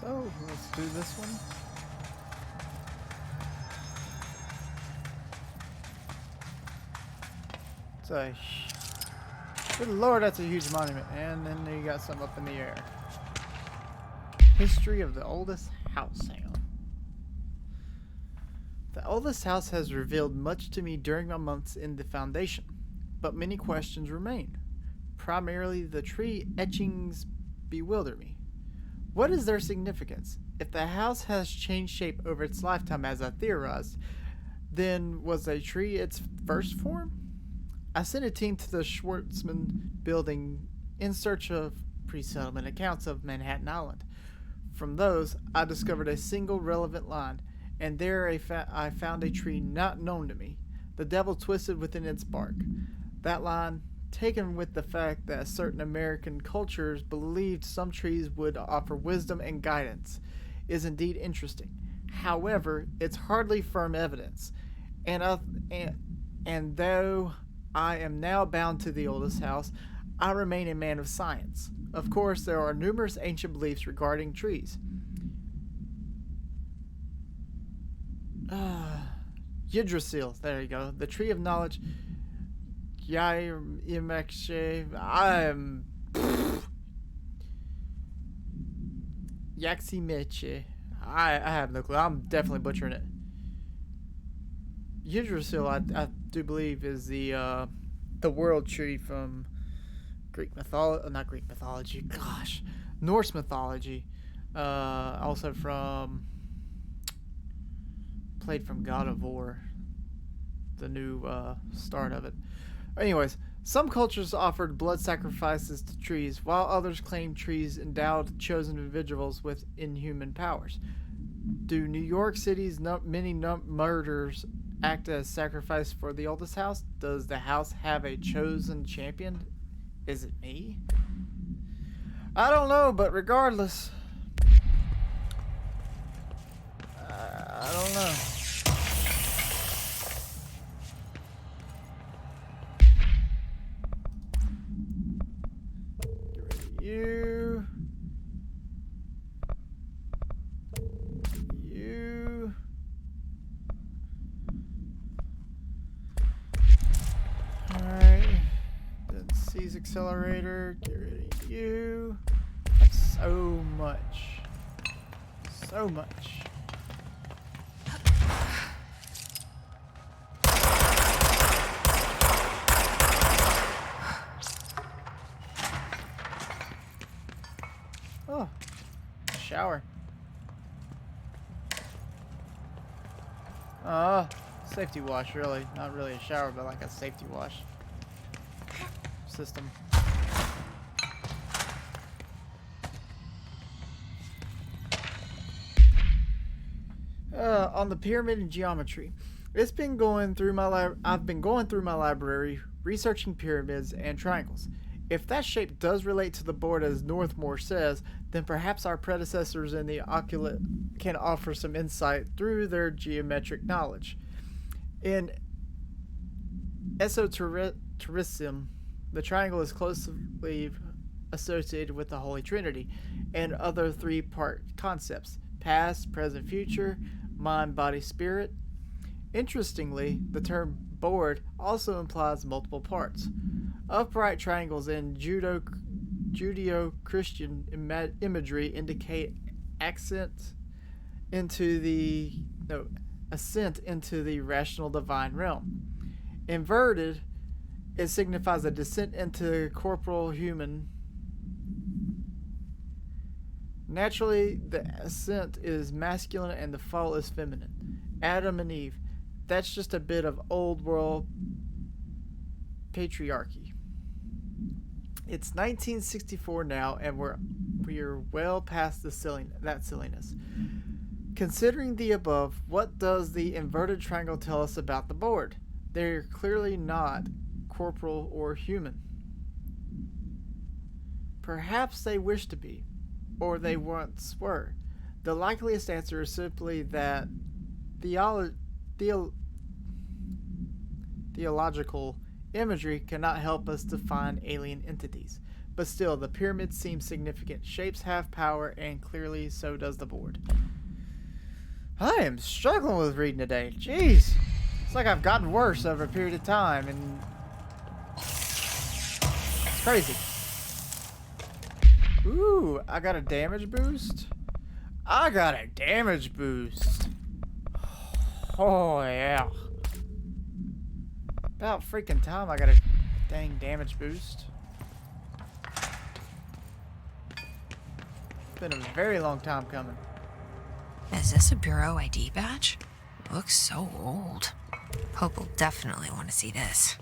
So, let's do this one. It's a... Good lord, that's a huge monument. And then you got something up in the air. History of the oldest house. Hang on. The oldest house has revealed much to me during my months in the Foundation, but many questions remain. Primarily, the tree etchings bewilder me. What is their significance? If the house has changed shape over its lifetime, as I theorized, then was a tree its first form? I sent a team to the Schwartzman building in search of pre settlement accounts of Manhattan Island. From those, I discovered a single relevant line, and there I found a tree not known to me, the devil twisted within its bark. That line, taken with the fact that certain American cultures believed some trees would offer wisdom and guidance, is indeed interesting. However, it's hardly firm evidence, and though I am now bound to the oldest house, I remain a man of science. Of course, there are numerous ancient beliefs regarding trees. Yggdrasil, there you go. The tree of knowledge. Yaimekshe. Yaximeche. I have no clue. I'm definitely butchering it. Yggdrasil, I do believe, is the world tree from Greek mythology. Not Greek mythology. Gosh, Norse mythology. Also from played from God of War, the new start of it. Anyways, some cultures offered blood sacrifices to trees, while others claimed trees endowed chosen individuals with inhuman powers. Do New York City's many murders act as sacrifice for the oldest house? Does the house have a chosen champion? Is it me? I don't know, but regardless, I don't know. You. Alright. Then C's accelerator. Get rid of you. So much. So much. Oh. Shower. Safety wash, really. Not really a shower, but like a safety wash system. On the pyramid and geometry. I've been going through my library researching pyramids and triangles. If that shape does relate to the board as Northmore says, then perhaps our predecessors in the occulate can offer some insight through their geometric knowledge. In esotericism, the triangle is closely associated with the Holy Trinity and other three-part concepts: past, present, future, mind, body, spirit. Interestingly, the term board also implies multiple parts. Upright triangles in Judeo-Christian imagery indicate ascent into the rational divine realm. Inverted, it signifies a descent into corporal human. Naturally, the ascent is masculine and the fall is feminine. Adam and Eve. That's just a bit of old world patriarchy. It's 1964 now, and we're well past that silliness. Considering the above, what does the inverted triangle tell us about the board? They're clearly not corporal or human. Perhaps they wish to be, or they once were. The likeliest answer is simply that theological imagery cannot help us define alien entities. But still, the pyramid seems significant. Shapes have power, and clearly so does the board. I am struggling with reading today. Jeez. It's like I've gotten worse over a period of time, and it's crazy. Ooh, I got a damage boost. I got a damage boost. Oh, yeah. About freaking time I got a dang damage boost. It's been a very long time coming. Is this a Bureau ID badge? Looks so old. Hope will definitely want to see this.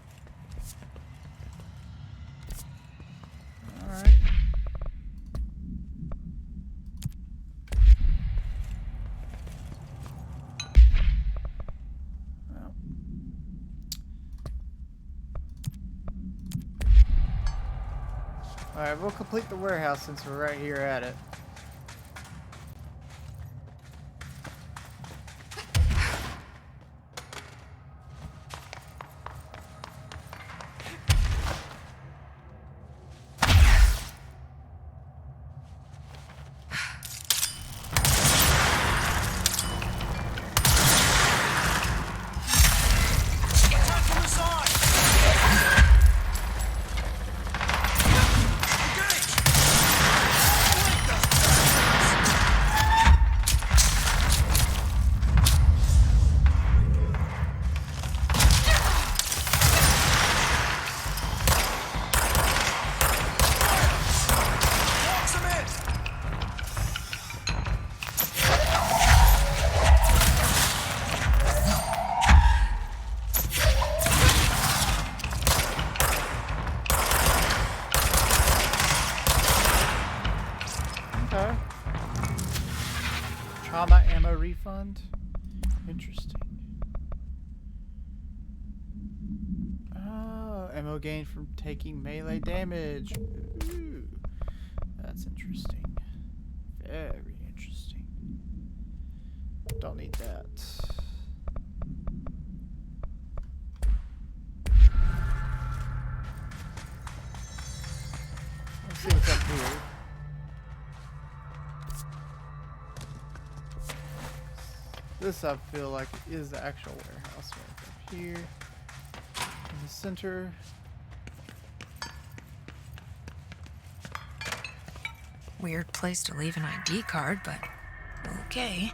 Alright. Well. Alright, we'll complete the warehouse since we're right here at it. Okay. Trauma ammo refund. Interesting. Oh, ammo gained from taking melee damage. Ooh, that's interesting. Very interesting. Don't need that. Let's see what's up here. This I feel like is the actual warehouse right up here in the center. Weird place to leave an ID card, but okay.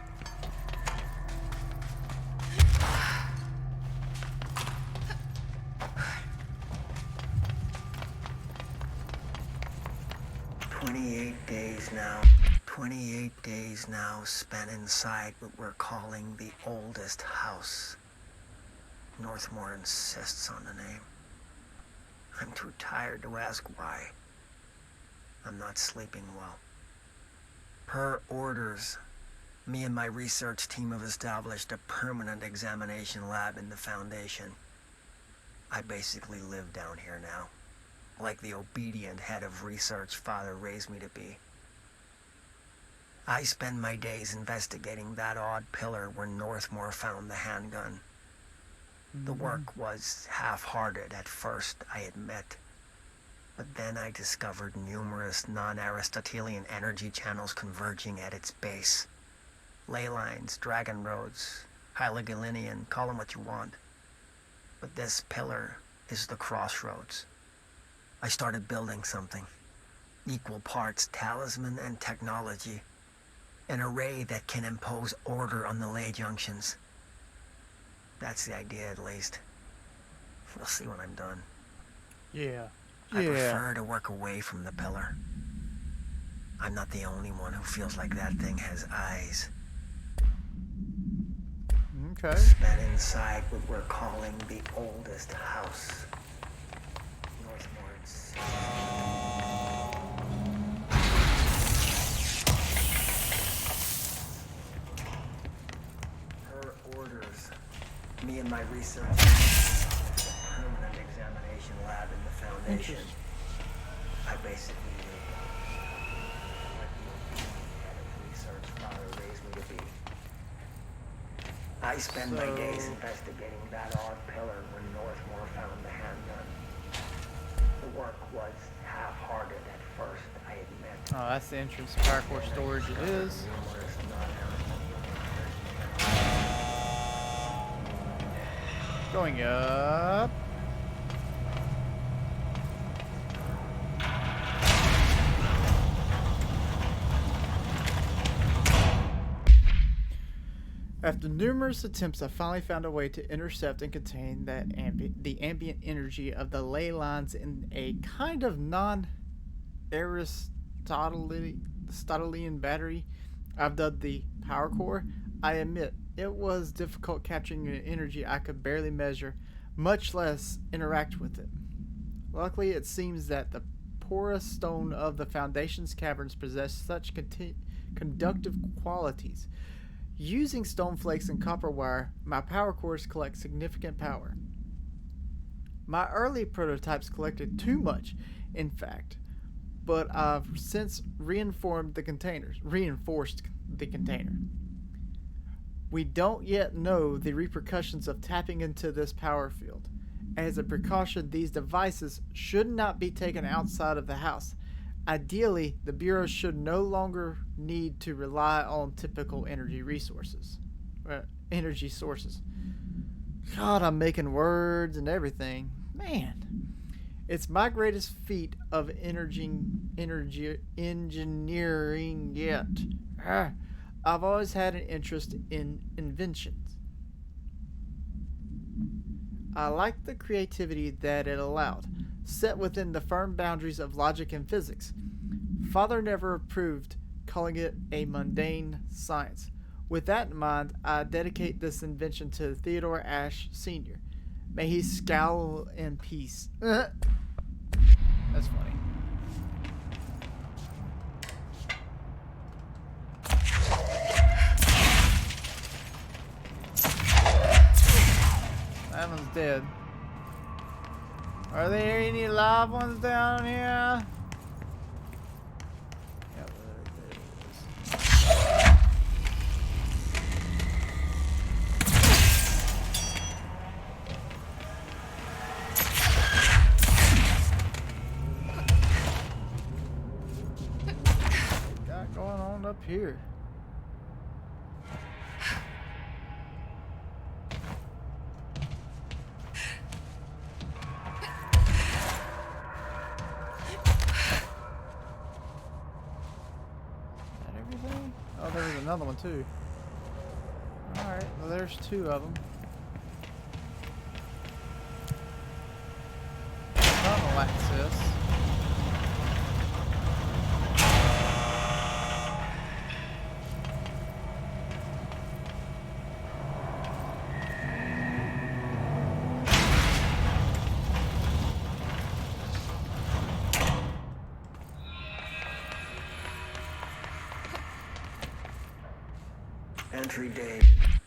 Now. 28 days now spent inside what we're calling the oldest house. Northmore insists on the name. I'm too tired to ask why. I'm not sleeping well. Per orders, me and my research team have established a permanent examination lab in the Foundation. I basically live down here now, like the obedient head of research Father raised me to be. I spend my days investigating that odd pillar where Northmore found the handgun. The work was half-hearted at first, I admit. But then I discovered numerous non-Aristotelian energy channels converging at its base. Ley lines, dragon roads, Hyligalinian, call them what you want. But this pillar is the crossroads. I started building something. Equal parts talisman and technology. An array that can impose order on the ley junctions. That's the idea, at least. We'll see when I'm done. Yeah. I prefer to work away from the pillar. I'm not the only one who feels like that thing has eyes. Okay. Spent inside what we're calling the oldest house. Northmore's. Me and my research permanent examination lab in the Foundation. I basically live like the head of research Father raised me to be. I spend my days investigating that odd pillar when Northmore found the handgun. The work was half-hearted at Oh, that's the entrance to power core storage. It is. Going up. After numerous attempts, I finally found a way to intercept and contain the ambient energy of the ley lines in a kind of non-Aristotelian battery I've dubbed the power core. I admit, it was difficult capturing an energy I could barely measure, much less interact with it. Luckily, it seems that the porous stone of the Foundation's caverns possess such conductive qualities. Using stone flakes and copper wire, my power cores collect significant power. My early prototypes collected too much, in fact, but I've since reinforced the container. We don't yet know the repercussions of tapping into this power field. As a precaution, these devices should not be taken outside of the house. Ideally, the Bureau should no longer need to rely on typical energy sources. God, I'm making words and everything. Man, it's my greatest feat of energy engineering yet. I've always had an interest in inventions. I liked the creativity that it allowed, set within the firm boundaries of logic and physics. Father never approved calling it a mundane science. With that in mind, I dedicate this invention to Theodore Ashe Sr. May he scowl in peace. That's funny. That one's dead. Are there any live ones down here? Yep, there it is. What we got going on up here? Oh, there was another one too. Alright, well there's two of them. Tunnel access.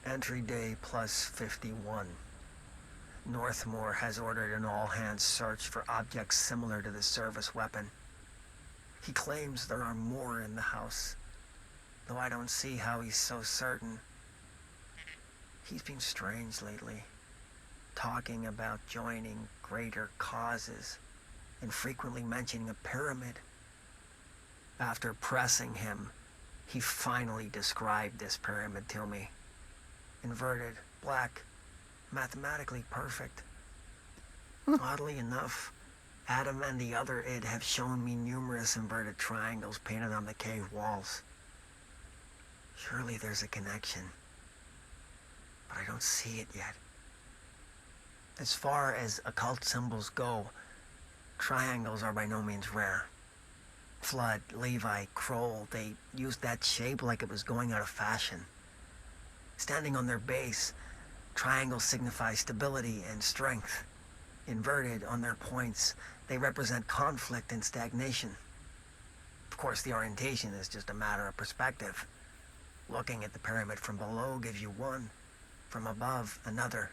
Entry day plus 51. Northmore has ordered an all-hands search for objects similar to the service weapon. He claims there are more in the house, though I don't see how he's so certain. He's been strange lately, talking about joining greater causes and frequently mentioning a pyramid. After pressing him, he finally described this pyramid to me. Inverted, black, mathematically perfect. Oddly enough, Adam and the other id have shown me numerous inverted triangles painted on the cave walls. Surely there's a connection, but I don't see it yet. As far as occult symbols go, triangles are by no means rare. Flood, Levi, Kroll, they used that shape like it was going out of fashion. Standing on their base, triangles signify stability and strength. Inverted on their points, they represent conflict and stagnation. Of course, the orientation is just a matter of perspective. Looking at the pyramid from below gives you one, from above another.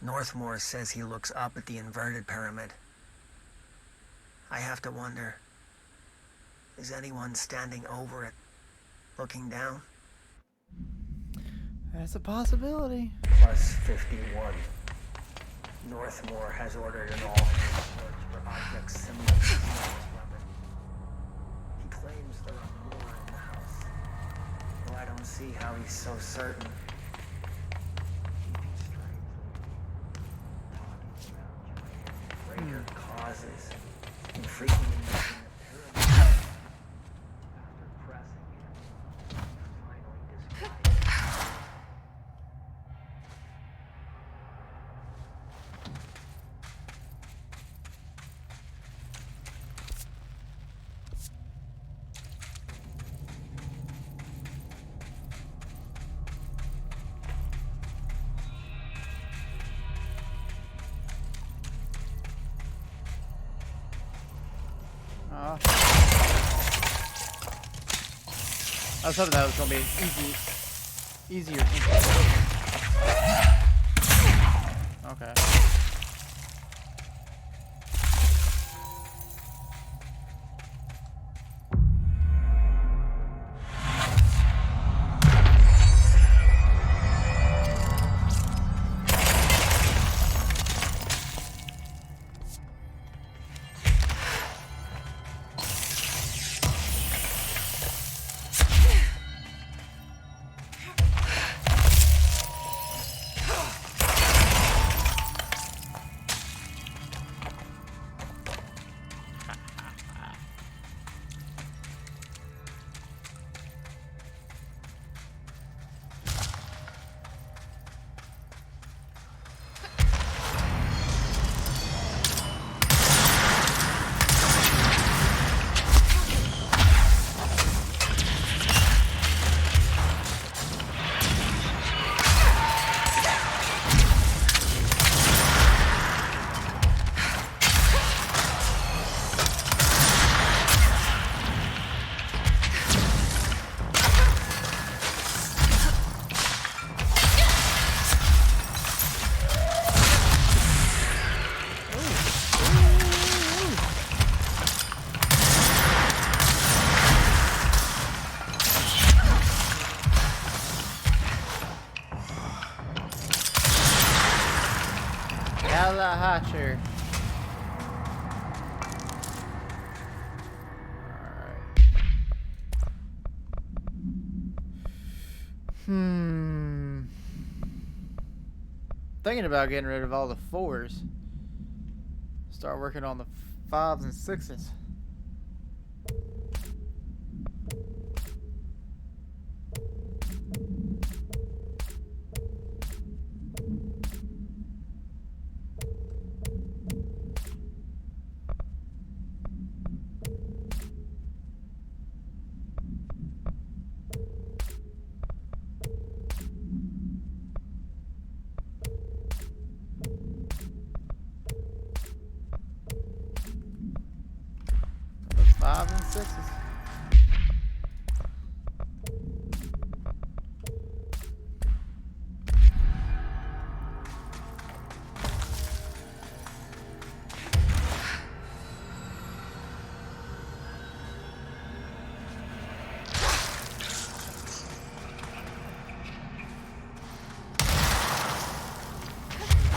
Northmore says he looks up at the inverted pyramid. I have to wonder, is anyone standing over it, looking down? That's a possibility. Plus 51. Northmore has ordered an all-hands search for objects similar to the service weapon. see how he's so certain. Keeping straight, talking about greater causes, and frequently making the pyramid. After pressing him, he finally described. I was hoping that was gonna be easier. Okay. Hatcher. Alright. Thinking about getting rid of all the 4s. Start working on the 5s and 6s. Five and 6s.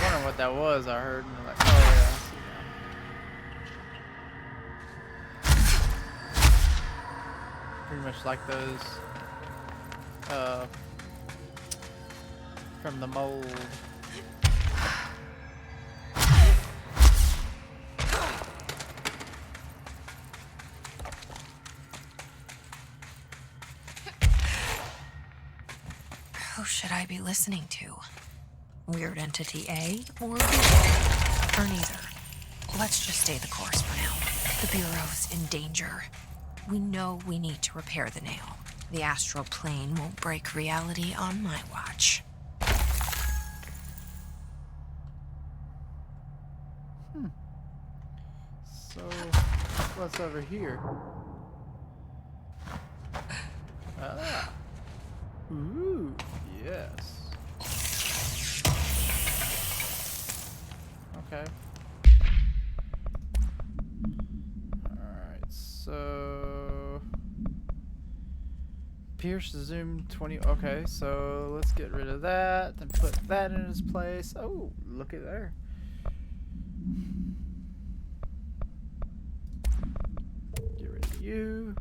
Wondering what that was. I heard, and I'm like, oh yeah. Pretty much like those from the mold. Who should I be listening to? Weird Entity A or B? Or neither? Let's just stay the course for now. The Bureau's in danger. We know we need to repair the nail. The astral plane won't break reality on my watch. So, what's over here? Ah. Ooh, yes. Okay. Alright, so... Pierce zoom 20. Okay, so let's get rid of that and put that in its place. Oh, look at there. Get rid of you.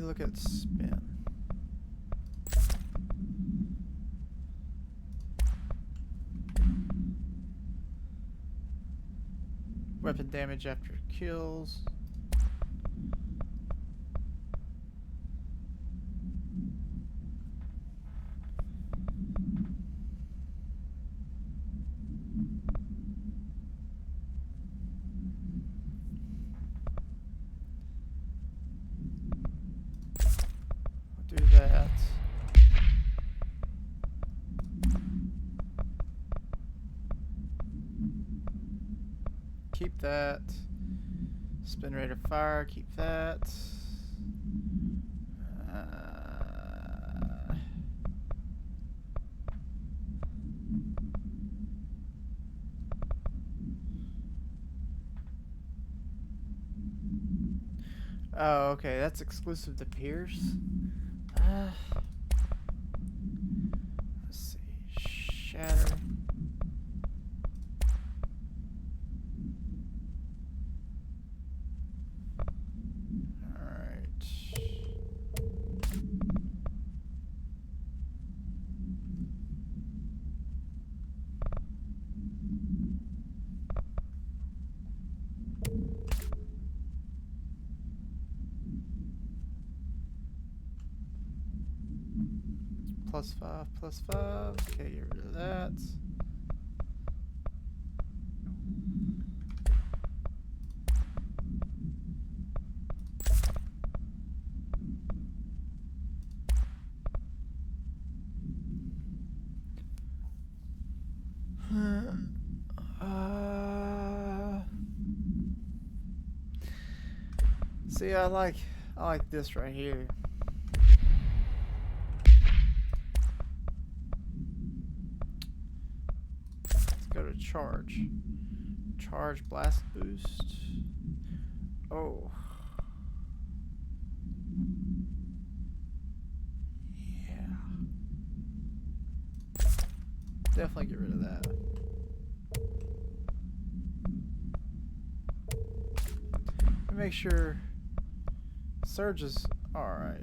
look at spin. Weapon damage after kills. Do that. Keep that. Spin rate of fire, keep that. Oh, okay, that's exclusive to Pierce. Let's see. Shatter. Alright. +5. Okay, get rid of that. See, I like this right here. Let's go to charge. Charge blast boost. Oh. Yeah. Definitely get rid of that. Make sure surge is alright.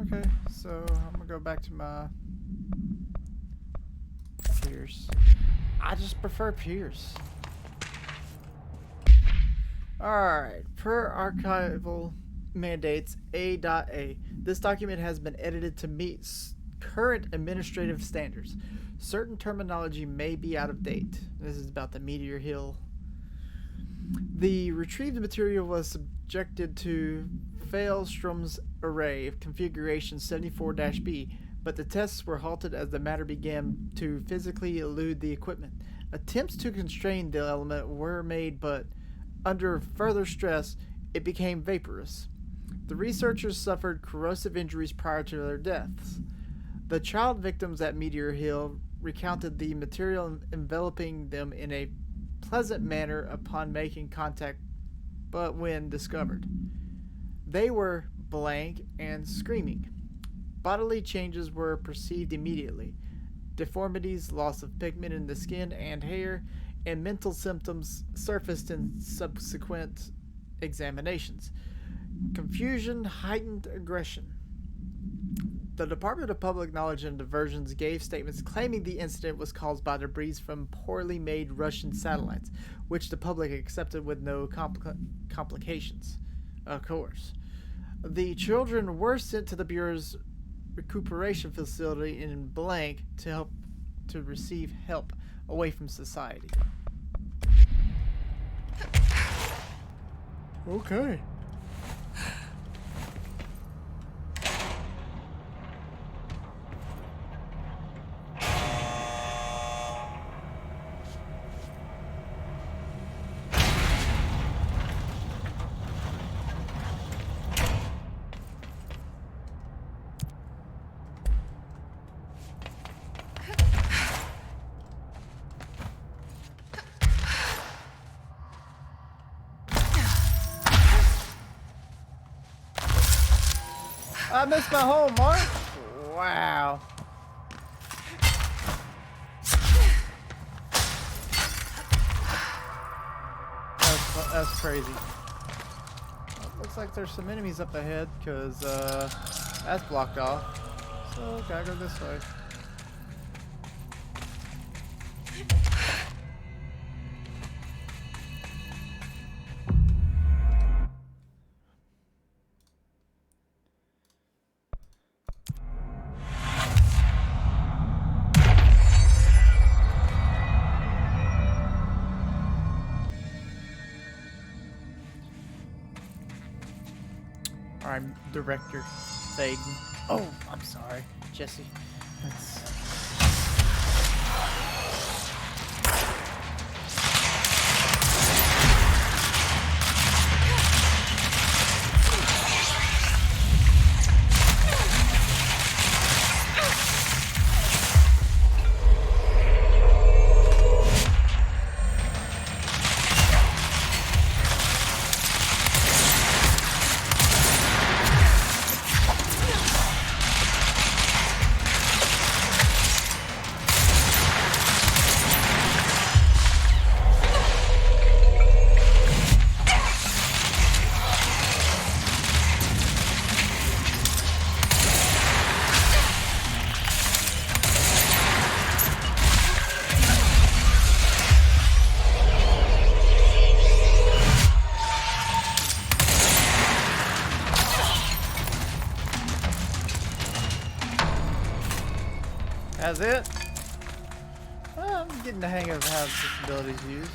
Okay, so I'm gonna go back to my Pierce. I just prefer Pierce. Alright, per archival mandates A.A. This document has been edited to meet current administrative standards. Certain terminology may be out of date. This is about the Meteor Hill. The retrieved material was subjected to Failstrom's array of configuration 74-B, but the tests were halted as the matter began to physically elude the equipment. Attempts to constrain the element were made, but under further stress, it became vaporous. The researchers suffered corrosive injuries prior to their deaths. The child victims at Meteor Hill recounted the material enveloping them in a pleasant manner upon making contact, but when discovered, they were blank and screaming. Bodily changes were perceived immediately. Deformities, loss of pigment in the skin and hair, and mental symptoms surfaced in subsequent examinations. Confusion, heightened aggression. The Department of Public Knowledge and Diversions gave statements claiming the incident was caused by debris from poorly made Russian satellites, which the public accepted with no complications. Of course. The children were sent to the Bureau's recuperation facility in Blank to receive help away from society. Okay. I missed my home, Mark. Wow. That's crazy. Looks like there's some enemies up ahead because that's blocked off. So gotta go this way. I'm Director Faden. Oh, I'm sorry, Jesse. That's... That's it? Well, I'm getting the hang of how this ability is used.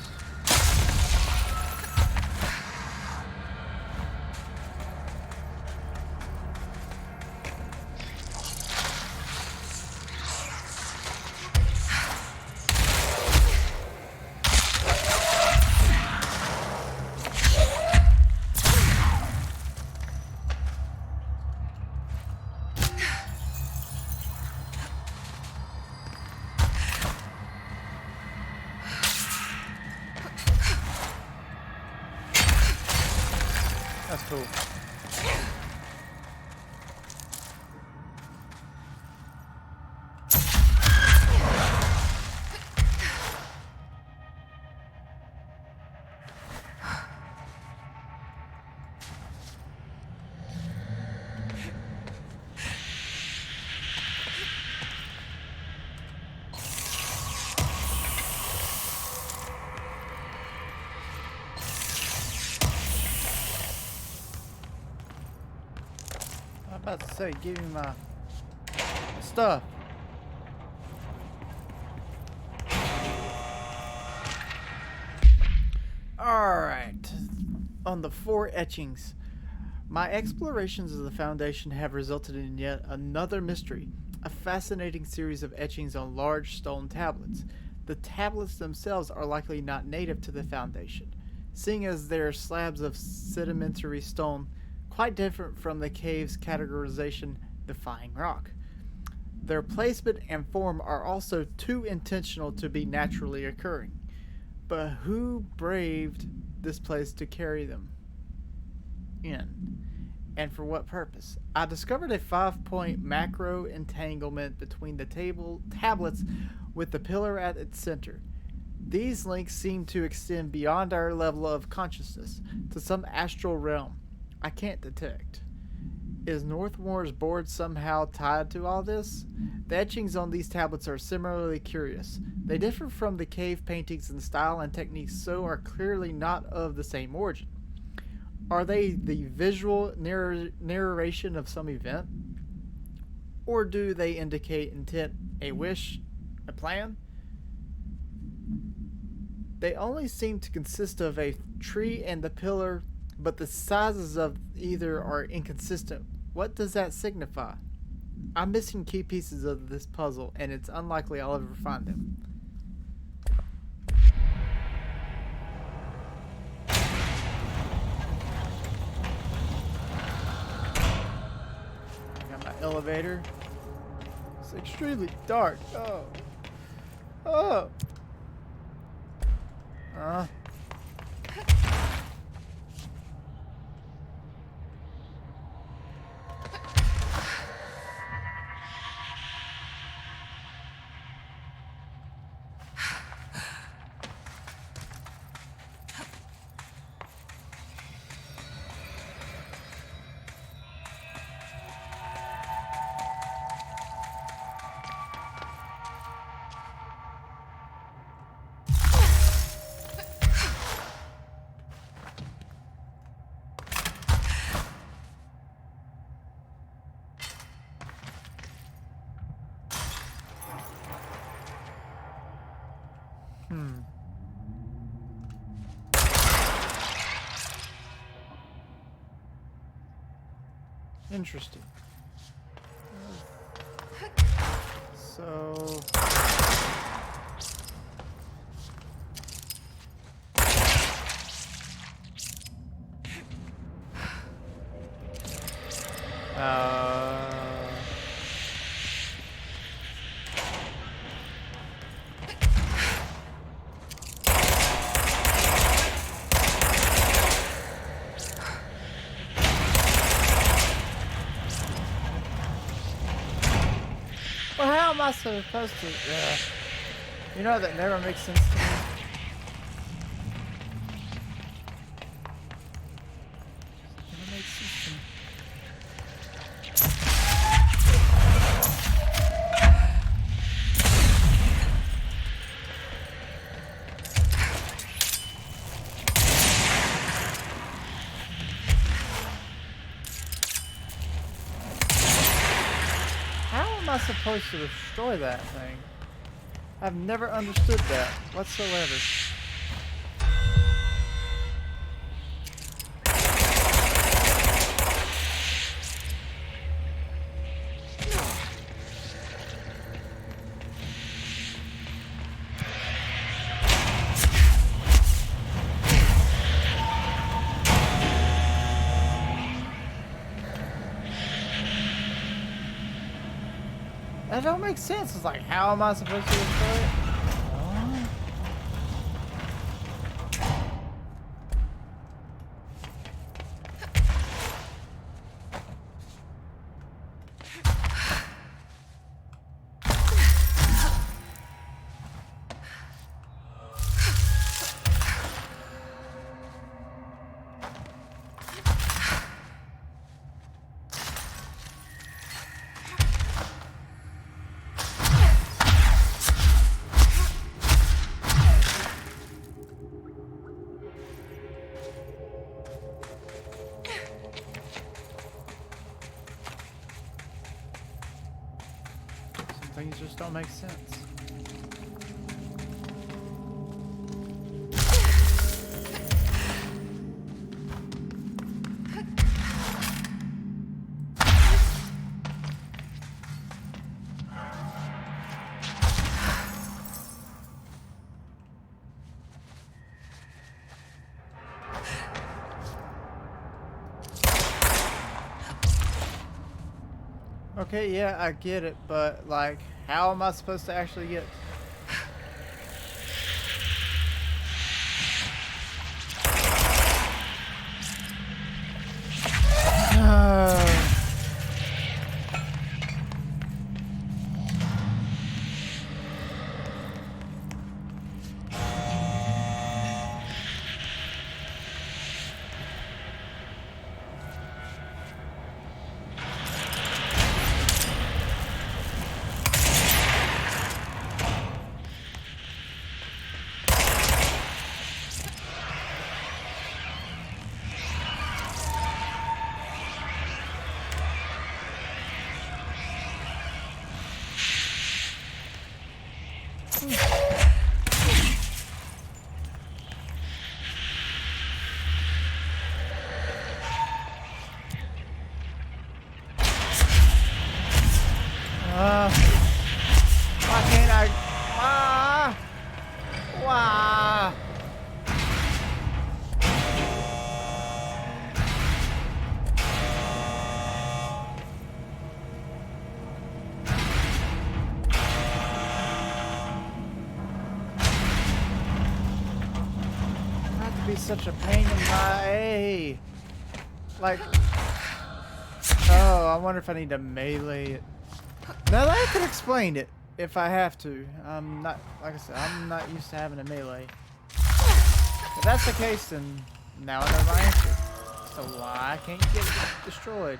That's cool. I'm about to say, give me my stuff. Alright. On the 4 etchings. My explorations of the Foundation have resulted in yet another mystery. A fascinating series of etchings on large stone tablets. The tablets themselves are likely not native to the Foundation, seeing as they are slabs of sedimentary stone quite different from the cave's categorization, defying rock. Their placement and form are also too intentional to be naturally occurring. But who braved this place to carry them in? And for what purpose? I discovered a 5-point macro entanglement between the tablets with the pillar at its center. These links seem to extend beyond our level of consciousness to some astral realm I can't detect. Is Northmoor's board somehow tied to all this? The etchings on these tablets are similarly curious. They differ from the cave paintings in style and techniques, so are clearly not of the same origin. Are they the visual narration of some event? Or do they indicate intent, a wish, a plan? They only seem to consist of a tree and the pillar, but the sizes of either are inconsistent. What does that signify? I'm missing key pieces of this puzzle, and it's unlikely I'll ever find them. I got my elevator. It's extremely dark. Oh. Interesting. So... Well, how am I supposed to... you know, that never makes sense to me. Never makes sense to me. How am I supposed to destroy that thing? I've never understood that whatsoever. That don't make sense. It's like, how am I supposed to destroy it? Some things just don't make sense. Okay, yeah, I get it, but like, how am I supposed to actually get... Why can't I? Why? I have to be such a pain in my... Like... Oh, I wonder if I need to melee it. Now I could explain it if I have to. I'm not, like I said, I'm not used to having a melee. If that's the case, then now I know my answer. So why I can't get it destroyed?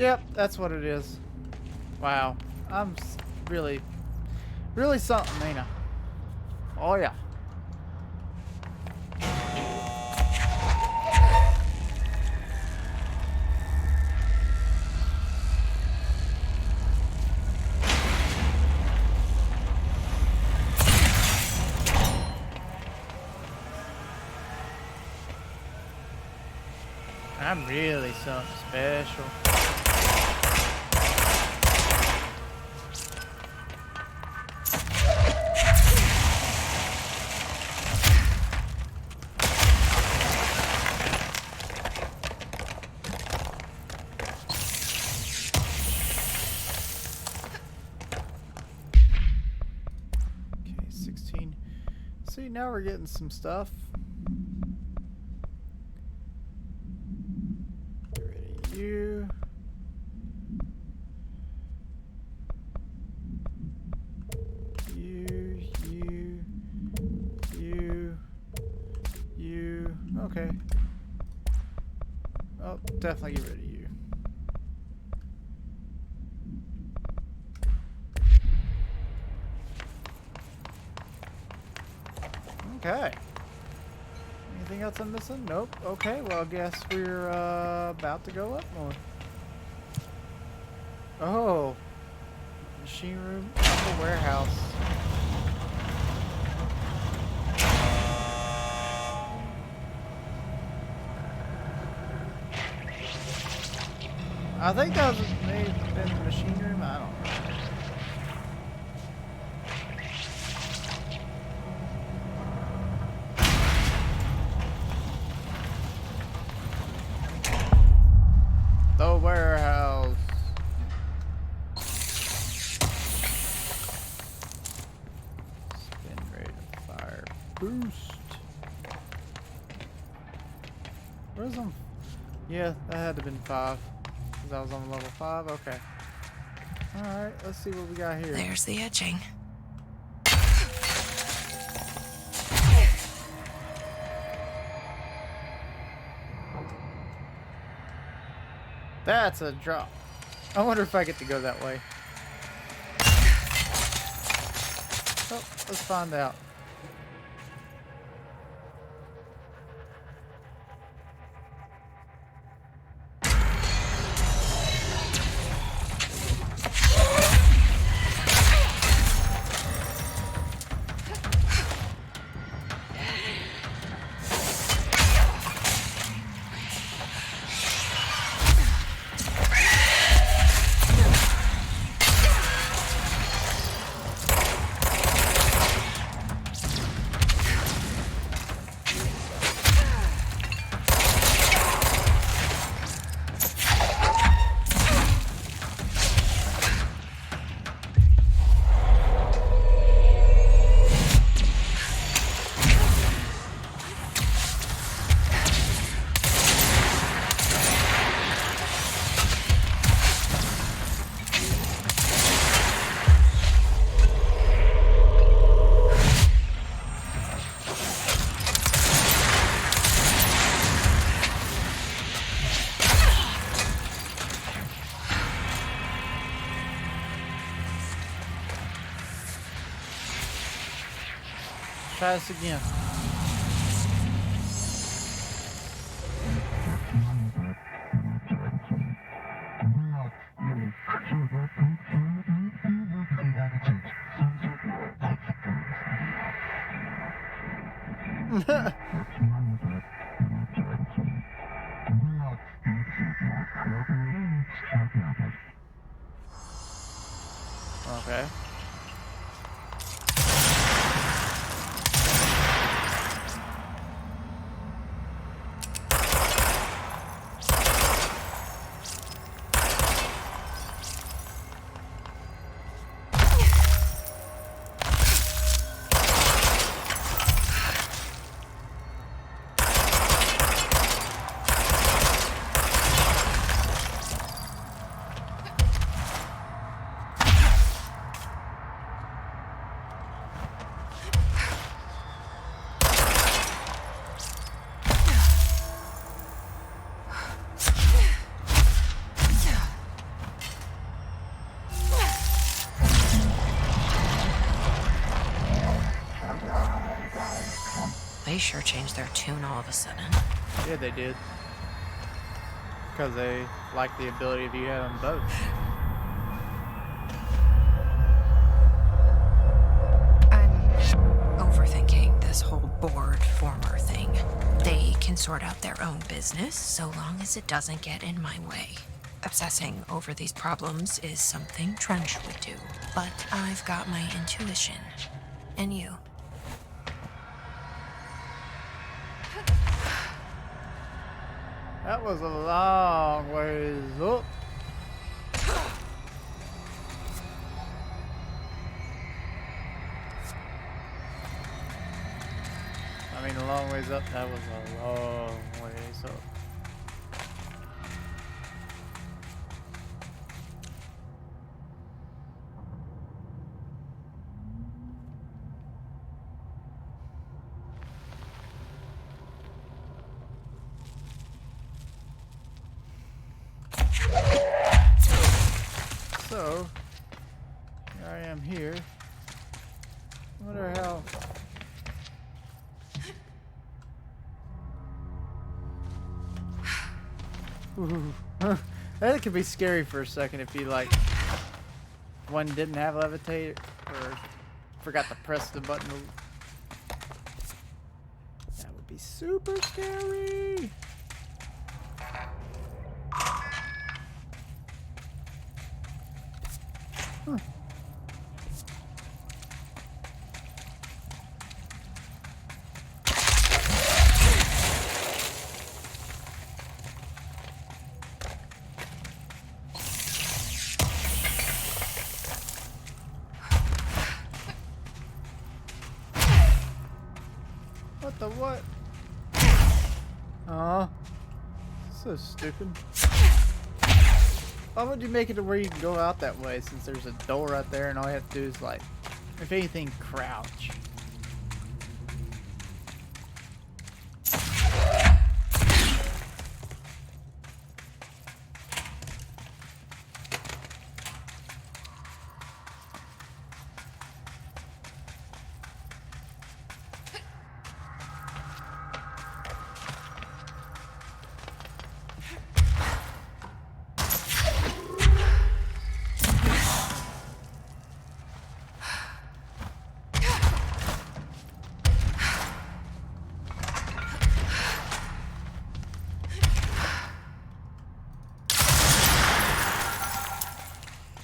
Yep, that's what it is. Wow. I'm really, really something, ain't I? Oh, yeah. I'm really something special. Okay, 16. See, now we're getting some stuff. Get rid of you. You. Okay. Oh, definitely get rid of you. Okay. Anything else I'm missing? Nope. Okay, well, I guess we're about to go up more. Oh. Machine room, the warehouse. I think that may have been the machine room. I don't know. The warehouse. Spin rate of fire boost. Where's them? Yeah, that had to have been 5. Because I was on level 5. Okay. Alright, let's see what we got here. There's the etching. That's a drop. I wonder if I get to go that way. Oh, let's find out. Try this again. Okay. sure changed their tune all of a sudden. Yeah, they did. Because they like the ability of you having both. I'm overthinking this whole board former thing. They can sort out their own business so long as it doesn't get in my way. Obsessing over these problems is something Trench would do, but I've got my intuition. And you. That was a long ways up. I mean, a long ways up. That was a long ways up. So, here I am here. I wonder how. Ooh. That could be scary for a second if you like one didn't have levitate or forgot to press the button. That would be super scary. Huh. What the what? Aw. So stupid. Why would you make it to where you can go out that way since there's a door right there and all you have to do is, like, if anything, crouch?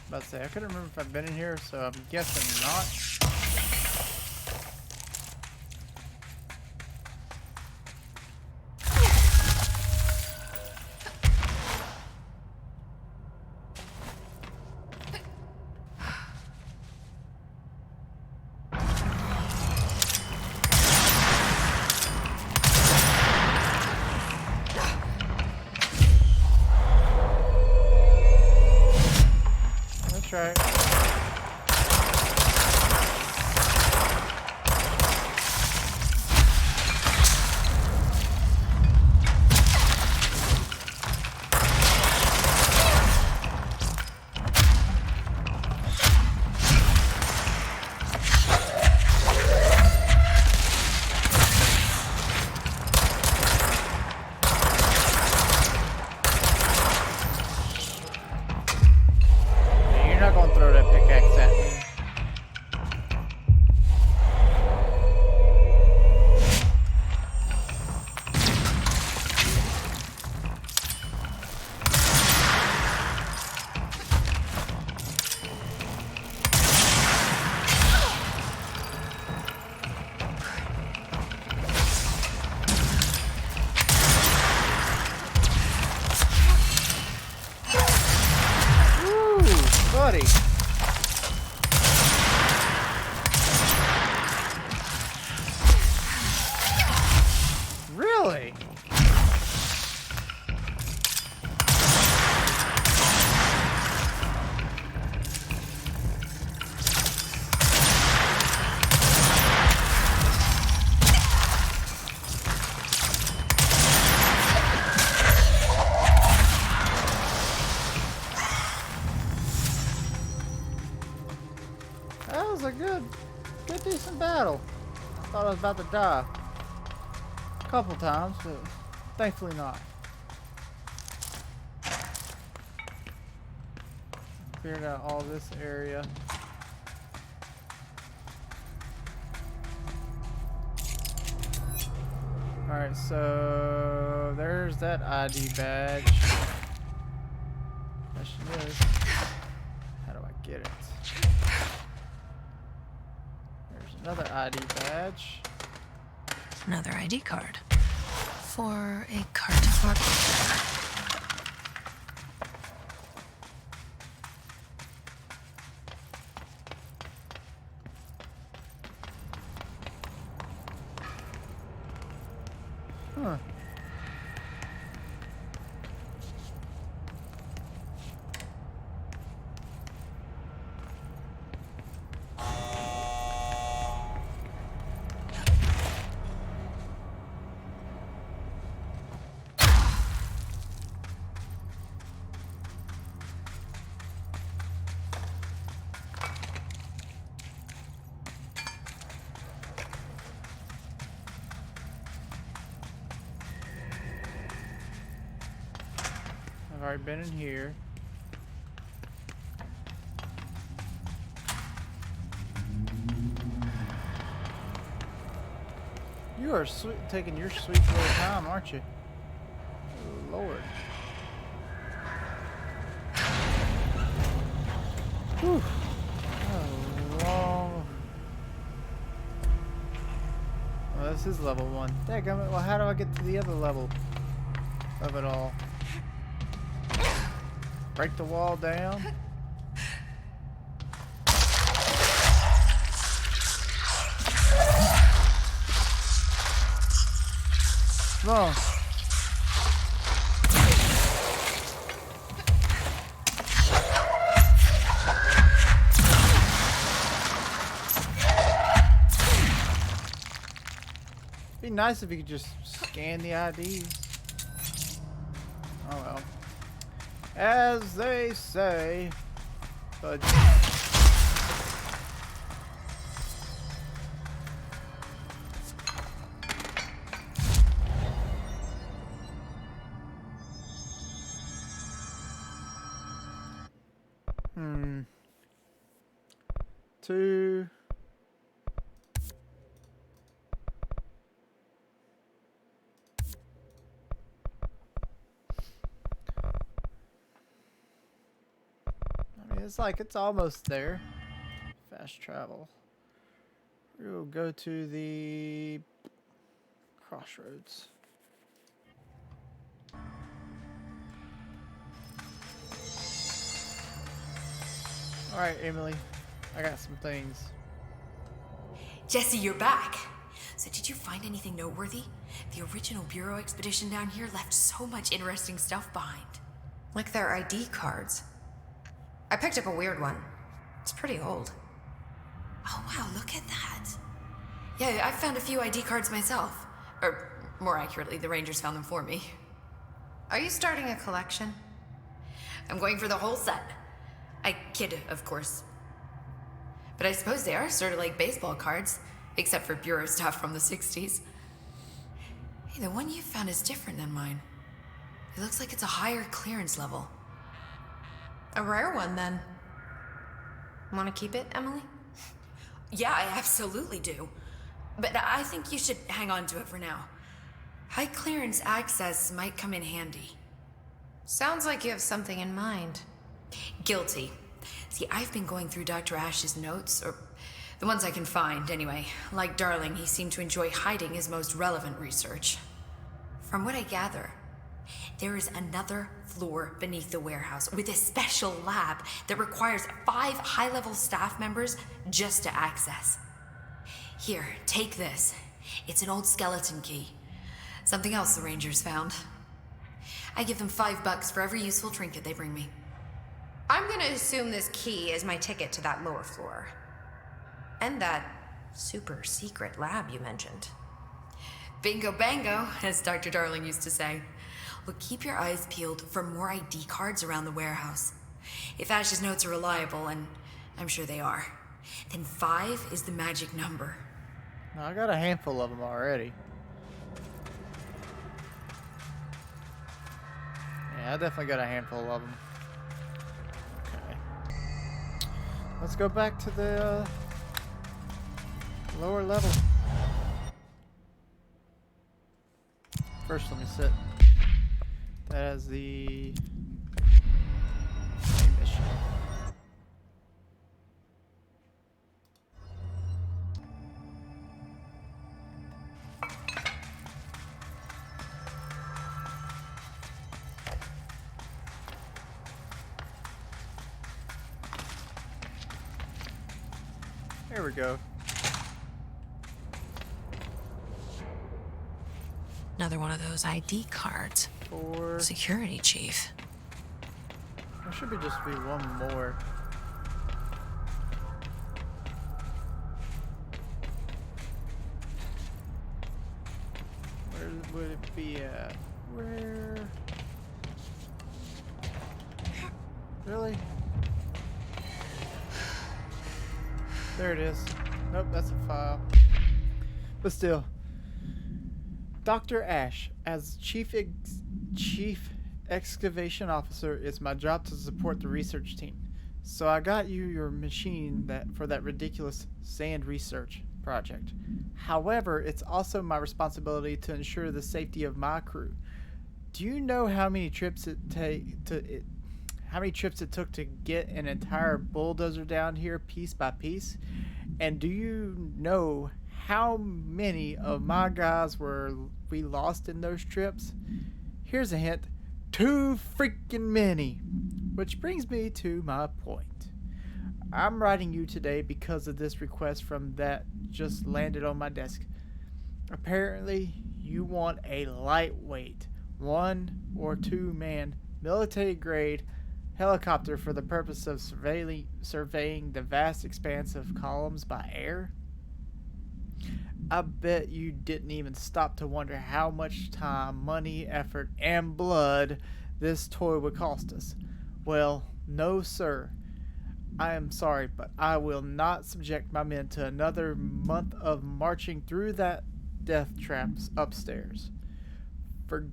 About to say, I couldn't remember if I've been in here, so I'm guessing not. That's right. You're not gonna throw that pickaxe at me. Ooh, buddy. Really? That was a good decent battle. I thought I was about to die. couple times, but thankfully not. Cleared out all this area. Alright, so there's that ID badge. Question is, how do I get it? There's another ID badge. Another ID card. For a cartographer. Huh. I've already been in here. You are taking your sweet little time, aren't you? Lord. Whew. That was long. Well, this is level 1. Dadgummit, well, how do I get to the other level of it all? Break the wall down. Come on. Be nice if you could just scan the IDs. Oh well. As they say, but two. It's like it's almost there. Fast travel. We'll go to the crossroads. Alright, Emily. I got some things. Jesse, you're back. So did you find anything noteworthy? The original Bureau expedition down here left so much interesting stuff behind. Like their ID cards. I picked up a weird one. It's pretty old. Oh wow, look at that. Yeah, I found a few ID cards myself. Or, more accurately, the Rangers found them for me. Are you starting a collection? I'm going for the whole set. I kid, of course. But I suppose they are sort of like baseball cards, except for Bureau stuff from the 60s. Hey, the one you found is different than mine. It looks like it's a higher clearance level. A rare one, then. Want to keep it, Emily? Yeah, I absolutely do. But I think you should hang on to it for now. High clearance access might come in handy. Sounds like you have something in mind. Guilty. See, I've been going through Dr. Ash's notes, or the ones I can find, anyway. Like Darling, he seemed to enjoy hiding his most relevant research. From what I gather, there is another floor beneath the warehouse with a special lab that requires 5 high-level staff members just to access. Here, take this. It's an old skeleton key. Something else the Rangers found. I give them $5 for every useful trinket they bring me. I'm gonna assume this key is my ticket to that lower floor. And that super secret lab you mentioned. Bingo bango, as Dr. Darling used to say. Well, keep your eyes peeled for more ID cards around the warehouse. If Ash's notes are reliable, and I'm sure they are, then 5 is the magic number. I got a handful of them already. Yeah, I definitely got a handful of them. Okay. Let's go back to the lower level. First, let me sit. That is the main mission. There we go. Another one of those ID cards. Four. Security chief. There should be just be one more. Where would it be at? Where? Really? There it is. Nope, that's a file. But still. Dr. Ash, as Chief Excavation Officer, it's my job to support the research team. So I got you your machine for that ridiculous sand research project. However, it's also my responsibility to ensure the safety of my crew. Do you know how many trips it took to get an entire bulldozer down here piece by piece? And do you know how many of my guys we lost in those trips? Here's a hint. Too freaking many. Which brings me to my point. I'm writing you today because of this request from that just landed on my desk. Apparently, you want a lightweight 1 or 2 man military grade helicopter for the purpose of surveying the vast expanse of columns by air? I bet you didn't even stop to wonder how much time, money, effort, and blood this toy would cost us. Well, no sir. I am sorry, but I will not subject my men to another month of marching through that death traps upstairs. For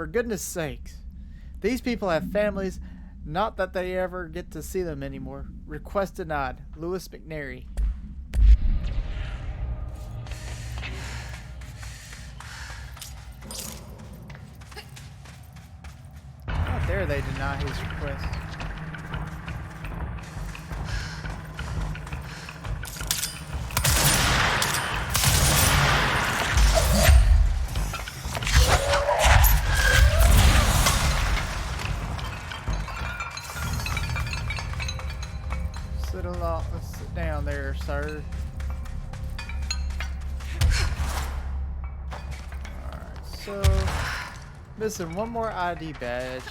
goodness sakes. These people have families, not that they ever get to see them anymore. Request denied. Lewis McNary. How dare they deny his request? Sit down there, sir. Alright, so missing one more ID badge.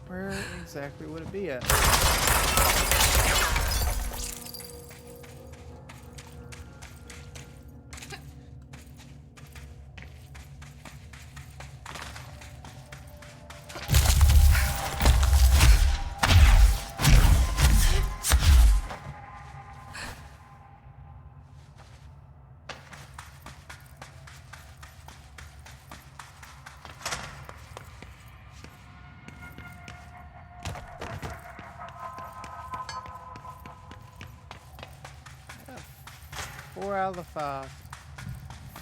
Where exactly would it be at? Four out of the 5.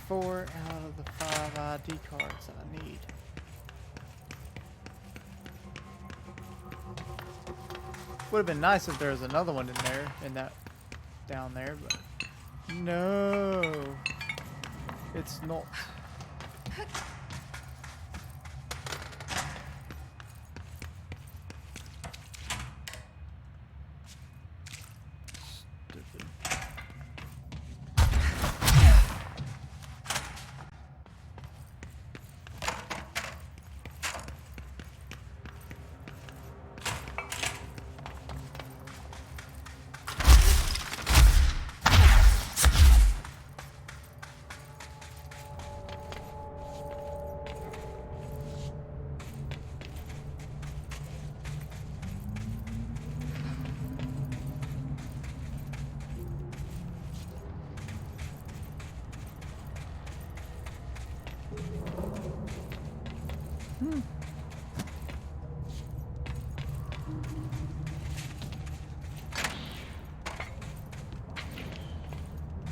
4 out of the 5 ID cards I need. Would have been nice if there was another one in there, down there, but no, it's not. Stupid.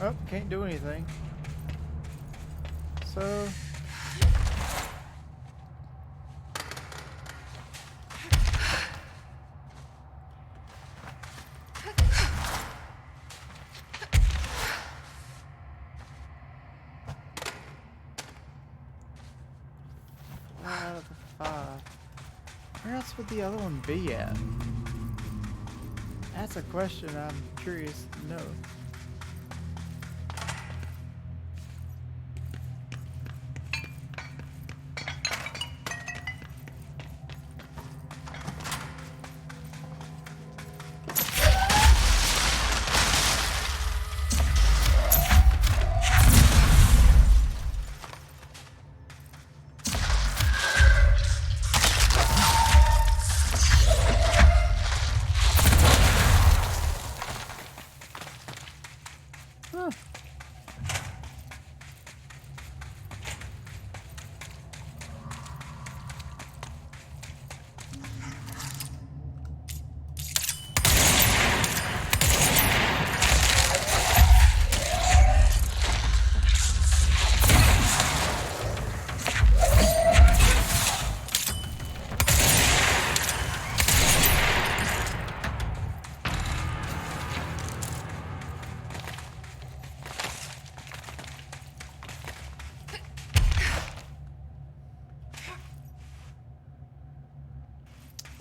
Oh, can't do anything. So... out of the 5. Where else would the other one be at? That's a question I'm curious to know. Huh.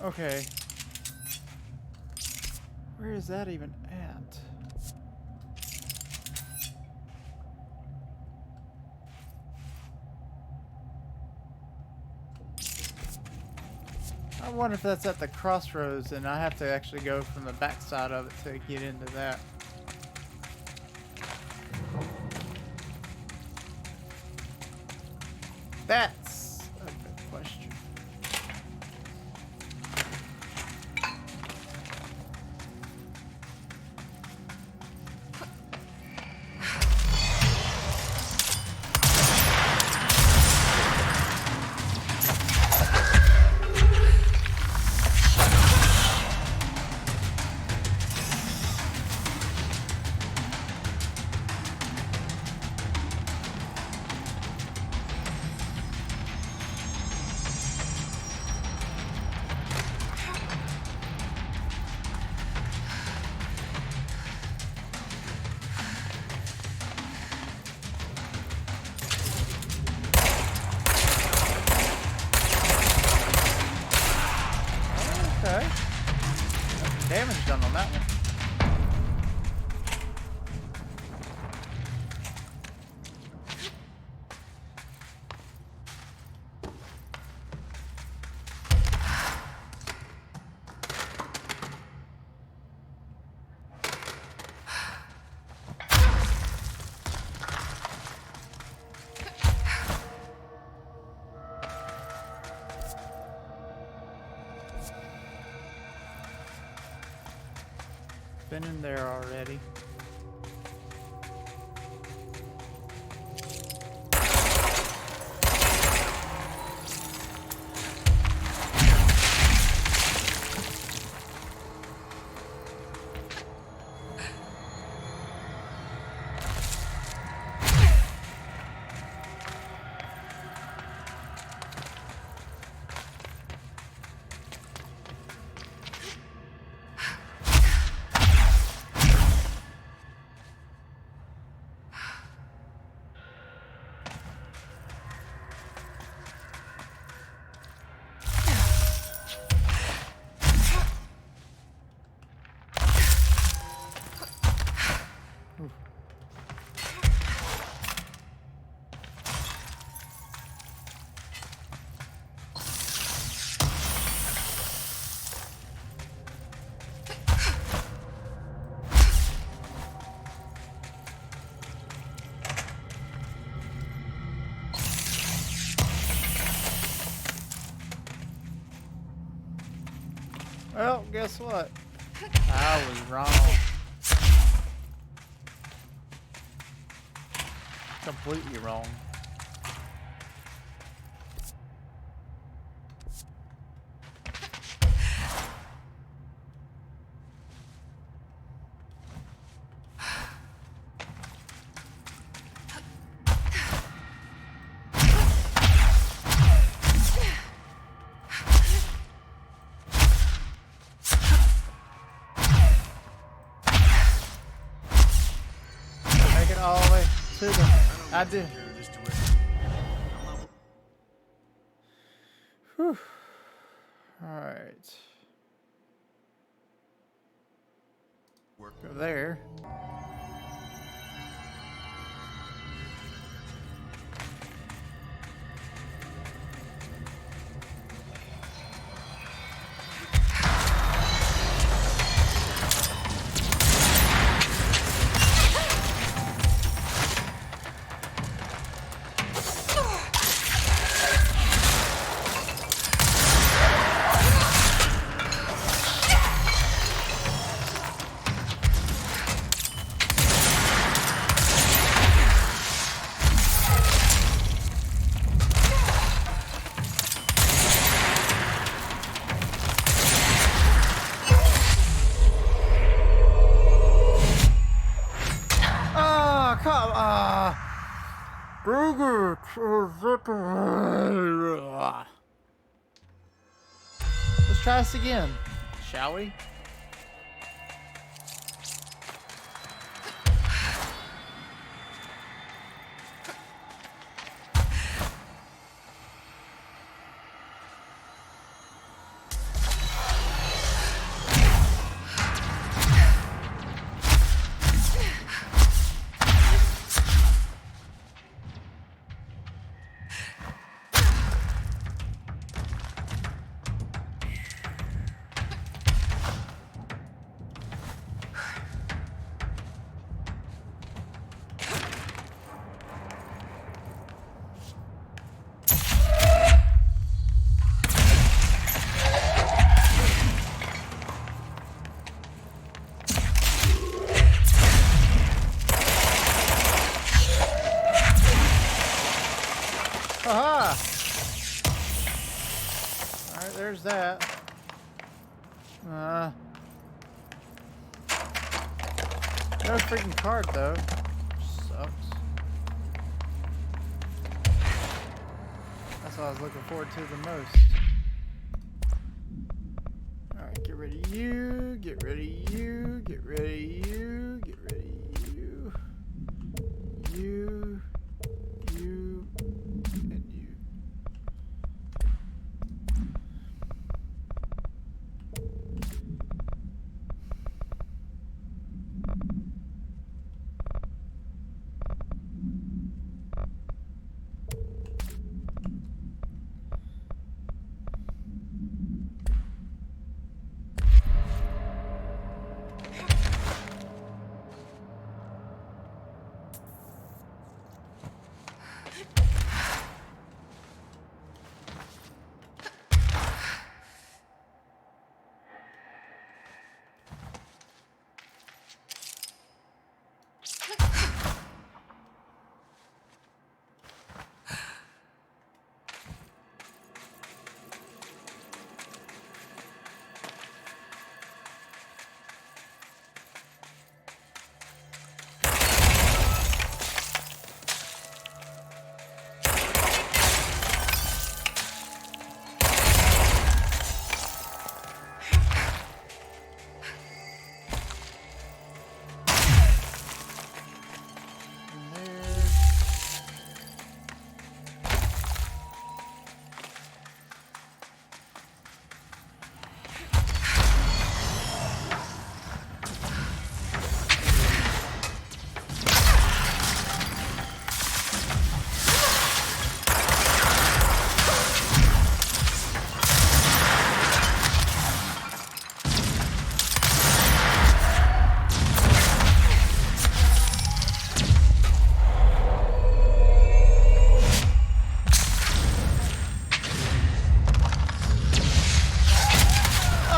Okay. Where is that even at? I wonder if that's at the crossroads and I have to actually go from the backside of it to get into that. That's a good question. Okay. Damage done on that one. Been in there already. Well, guess what? I was wrong. Completely wrong. I did. Whew. All right. Go there. Let's try this again, shall we? Aha! Alright, there's that. No freaking card though. Sucks. That's what I was looking forward to the most. Alright, get rid of you, get rid of you, get rid of you, get rid of you. You, and you.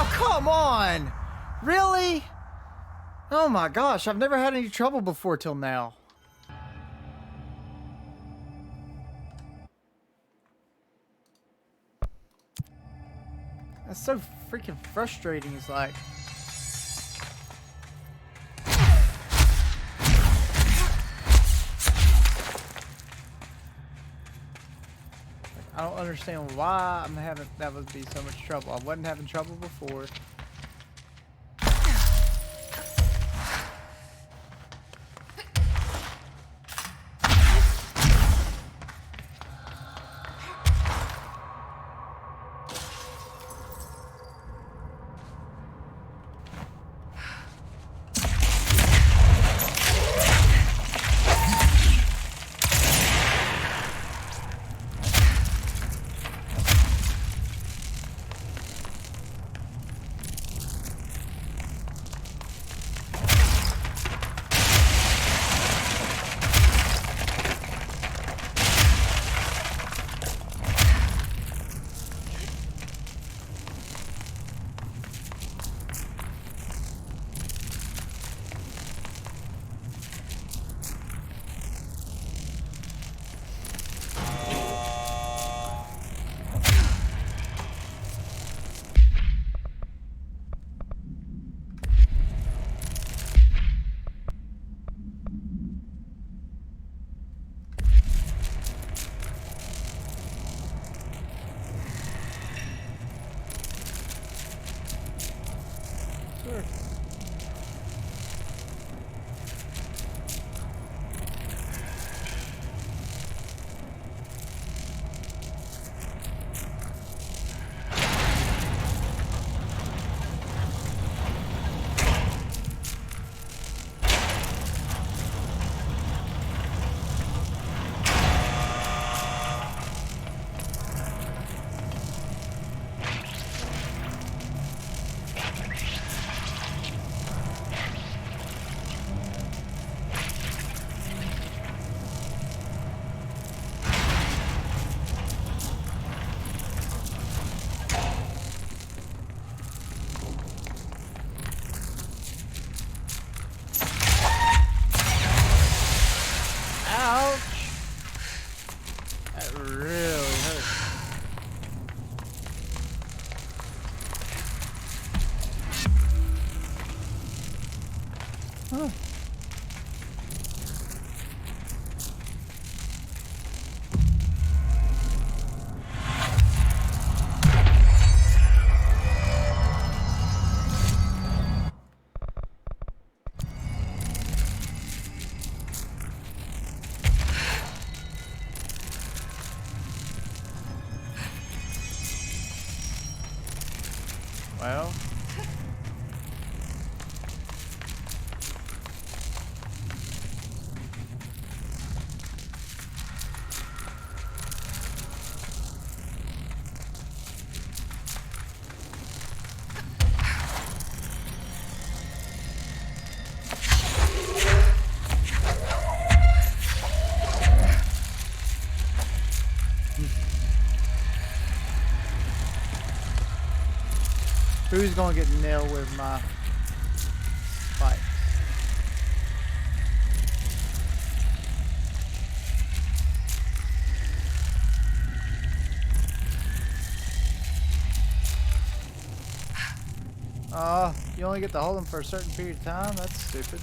Come on! Really? Oh my gosh, I've never had any trouble before till now. That's so freaking frustrating, it's like... I don't understand why I'm having that would be so much trouble. I wasn't having trouble before. really hurts. Huh. Well, who's gonna get nailed with my spikes? You only get to hold them for a certain period of time? That's stupid.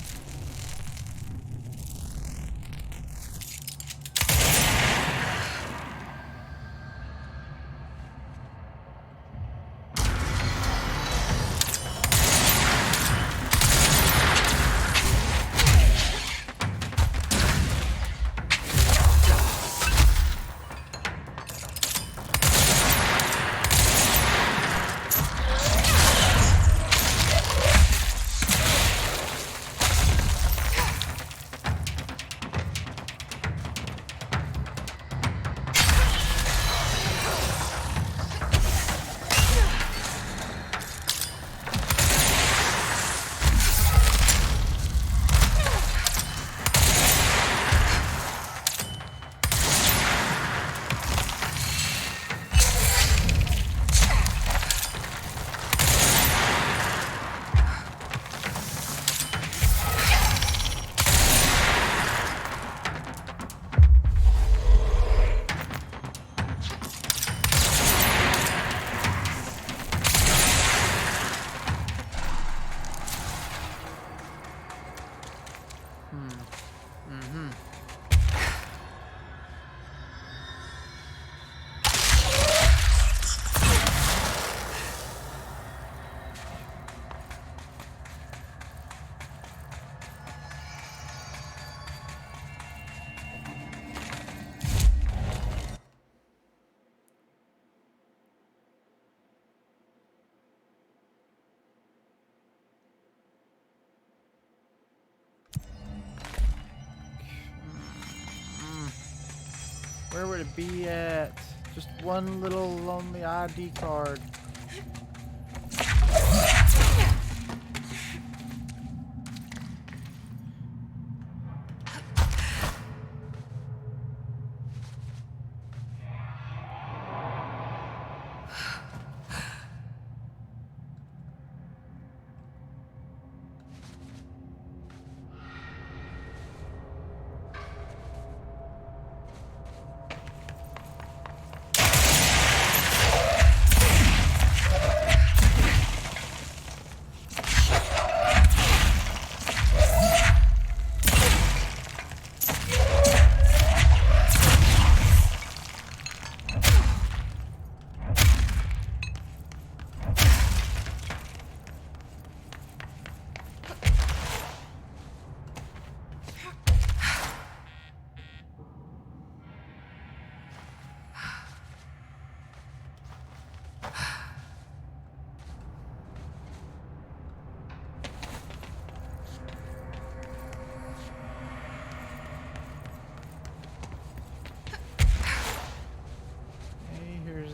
Where would it be at? Just one little lonely ID card.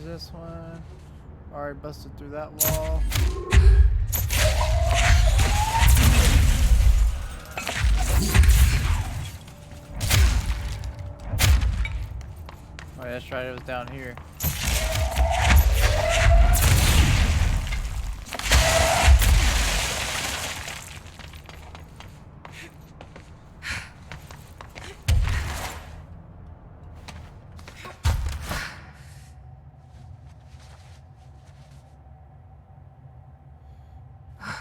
This one. Alright, busted through that wall. Alright, that's right, it was down here.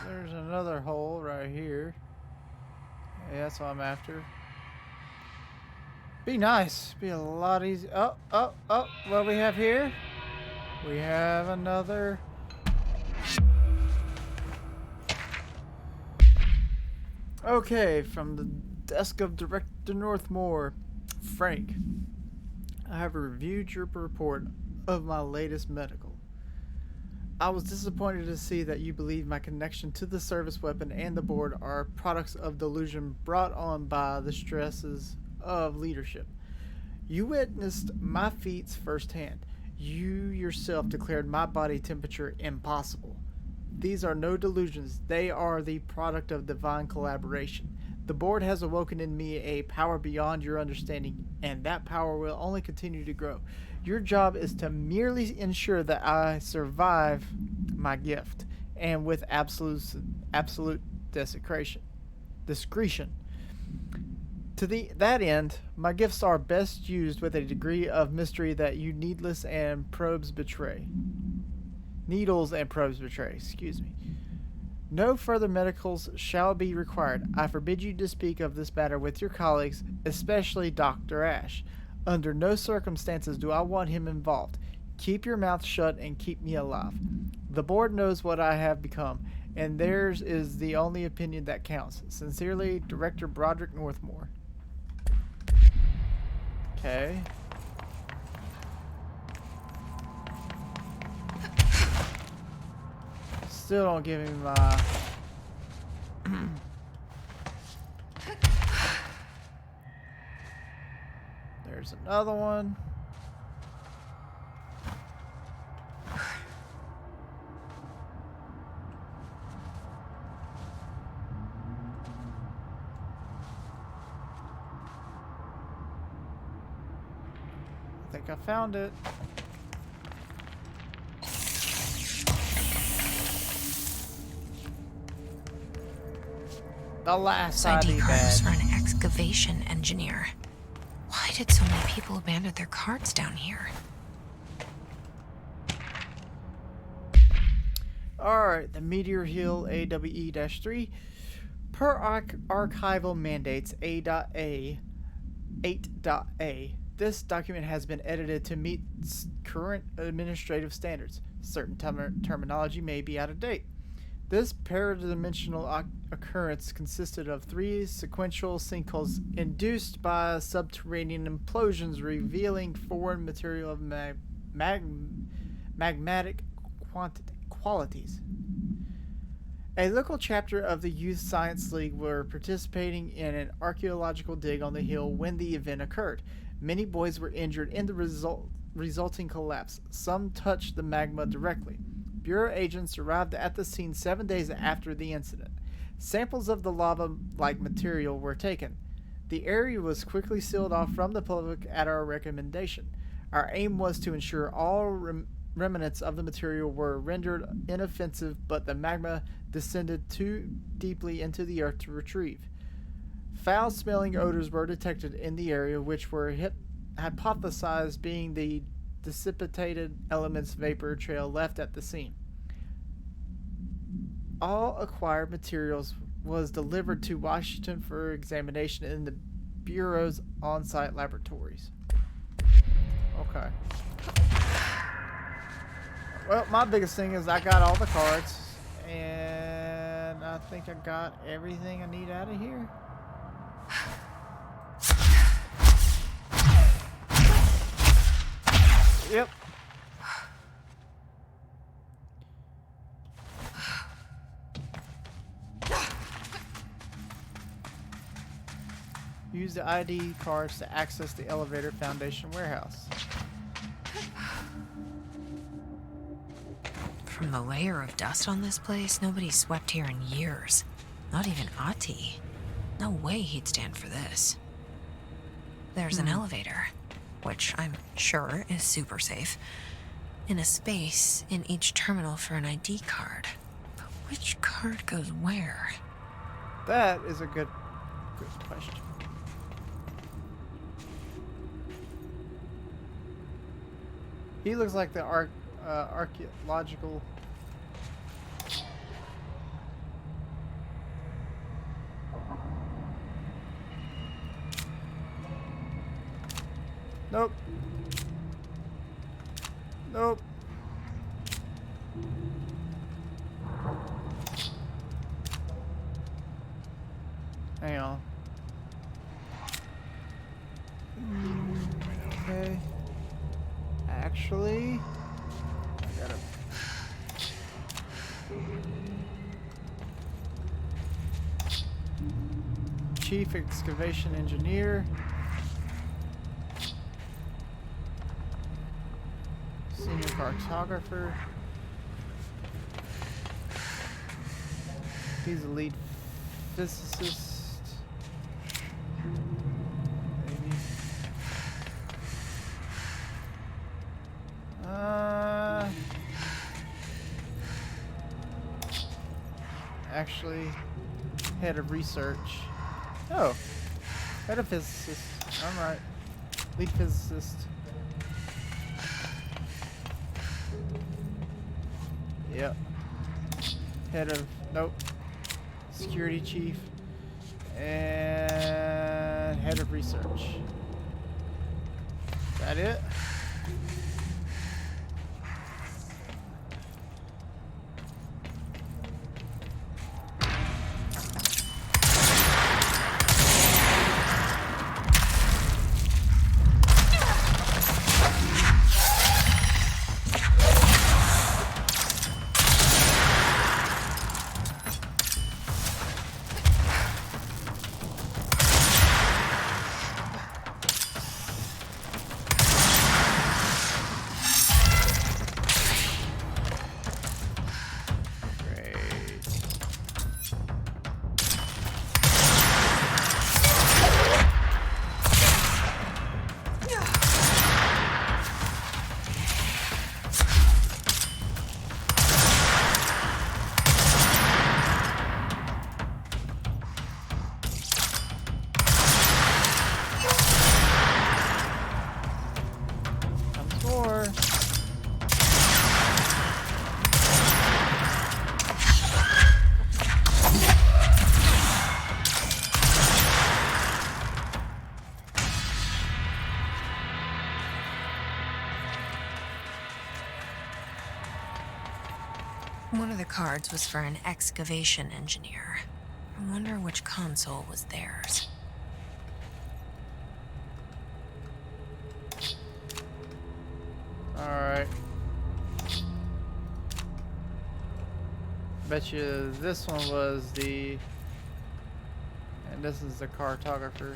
There's another hole right here. Yeah, that's what I'm after. Be nice. Be a lot easier. Oh, oh, oh. What we have here? We have another. Okay, from the desk of Director Northmore, Frank. I have reviewed your report of my latest medical. I was disappointed to see that you believe my connection to the service weapon and the board are products of delusion brought on by the stresses of leadership. You witnessed my feats firsthand. You yourself declared my body temperature impossible. These are no delusions. They are the product of divine collaboration. The board has awoken in me a power beyond your understanding, and that power will only continue to grow. Your job is to merely ensure that I survive my gift, and with absolute discretion. To that end, my gifts are best used with a degree of mystery that you needles and probes betray. Excuse me. No further medicals shall be required. I forbid you to speak of this matter with your colleagues, especially Dr. Ash. Under no circumstances do I want him involved. Keep your mouth shut and keep me alive. The board knows what I have become, and theirs is the only opinion that counts. Sincerely, Director Broderick Northmore. Okay. Still don't give me my... There's another one. I think I found it. The last ID ID card was badge. for an excavation engineer. Why did so many people abandon their cards down here? Alright, the Meteor Hill AWE-3. Per archival mandates A.A. 8.A. This document has been edited to meet current administrative standards. Certain terminology may be out of date. This paradimensional occurrence consisted of 3 sequential sinkholes induced by subterranean implosions revealing foreign material of magmatic qualities. A local chapter of the Youth Science League were participating in an archaeological dig on the hill when the event occurred. Many boys were injured in the resulting collapse. Some touched the magma directly. Bureau agents arrived at the scene 7 days after the incident. Samples of the lava-like material were taken. The area was quickly sealed off from the public at our recommendation. Our aim was to ensure all remnants of the material were rendered inoffensive, but the magma descended too deeply into the earth to retrieve. Foul-smelling odors were detected in the area, which were hypothesized being the dissipated elements vapor trail left at the scene. All acquired materials was delivered to Washington for examination in the Bureau's on-site laboratories. Okay. Well, my biggest thing is I got all the cards, and I think I got everything I need out of here. Yep. Use the ID cards to access the elevator Foundation warehouse. From the layer of dust on this place, nobody's swept here in years. Not even Ati. No way he'd stand for this. There's an elevator, which I'm sure is super safe, in a space in each terminal for an ID card. But which card goes where? That is a good question. He looks like the archaeological Nope. Hang on. Okay. Actually, I gotta. Chief Excavation Engineer. Senior Cartographer. He's a lead physicist. Maybe. Actually, head of research. Oh, head of physicist. I'm right. Lead physicist. Yep. Head of, nope. Security chief. And head of research. Is that it? One of the cards was for an excavation engineer. I wonder which console was theirs. Alright. Bet you this one was the... And this is the cartographer.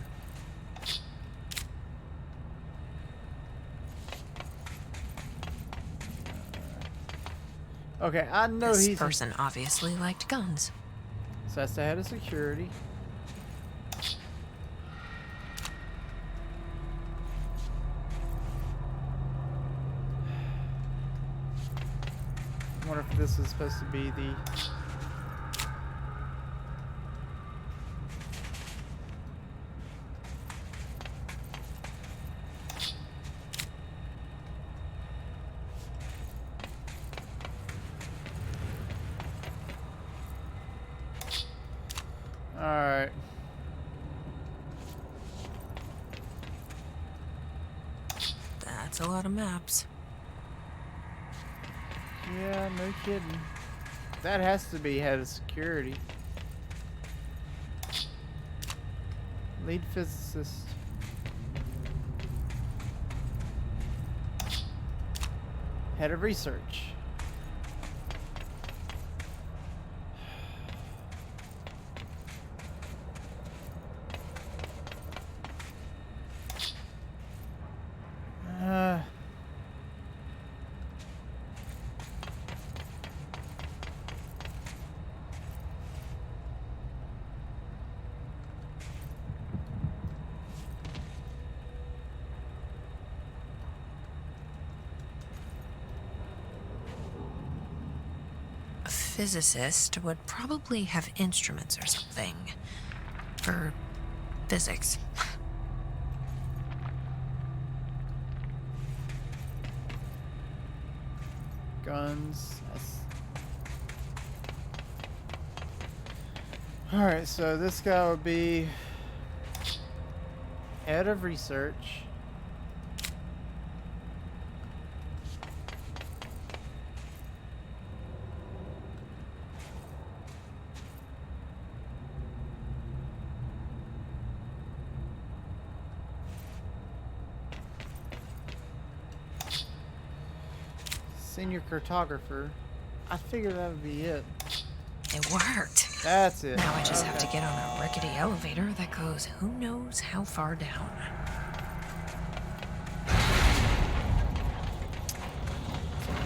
Okay, I know This he's... person obviously liked guns. So that's the head of security. I wonder if this is supposed to be the... Alright. That's a lot of maps. Yeah, no kidding. That has to be head of security. Lead physicist. Head of research. A physicist would probably have instruments or something. For physics. Guns. Alright, so this guy would be head of research. Senior cartographer. I figured that would be it. It worked. That's it. Now I just have to get on a rickety elevator that goes who knows how far down.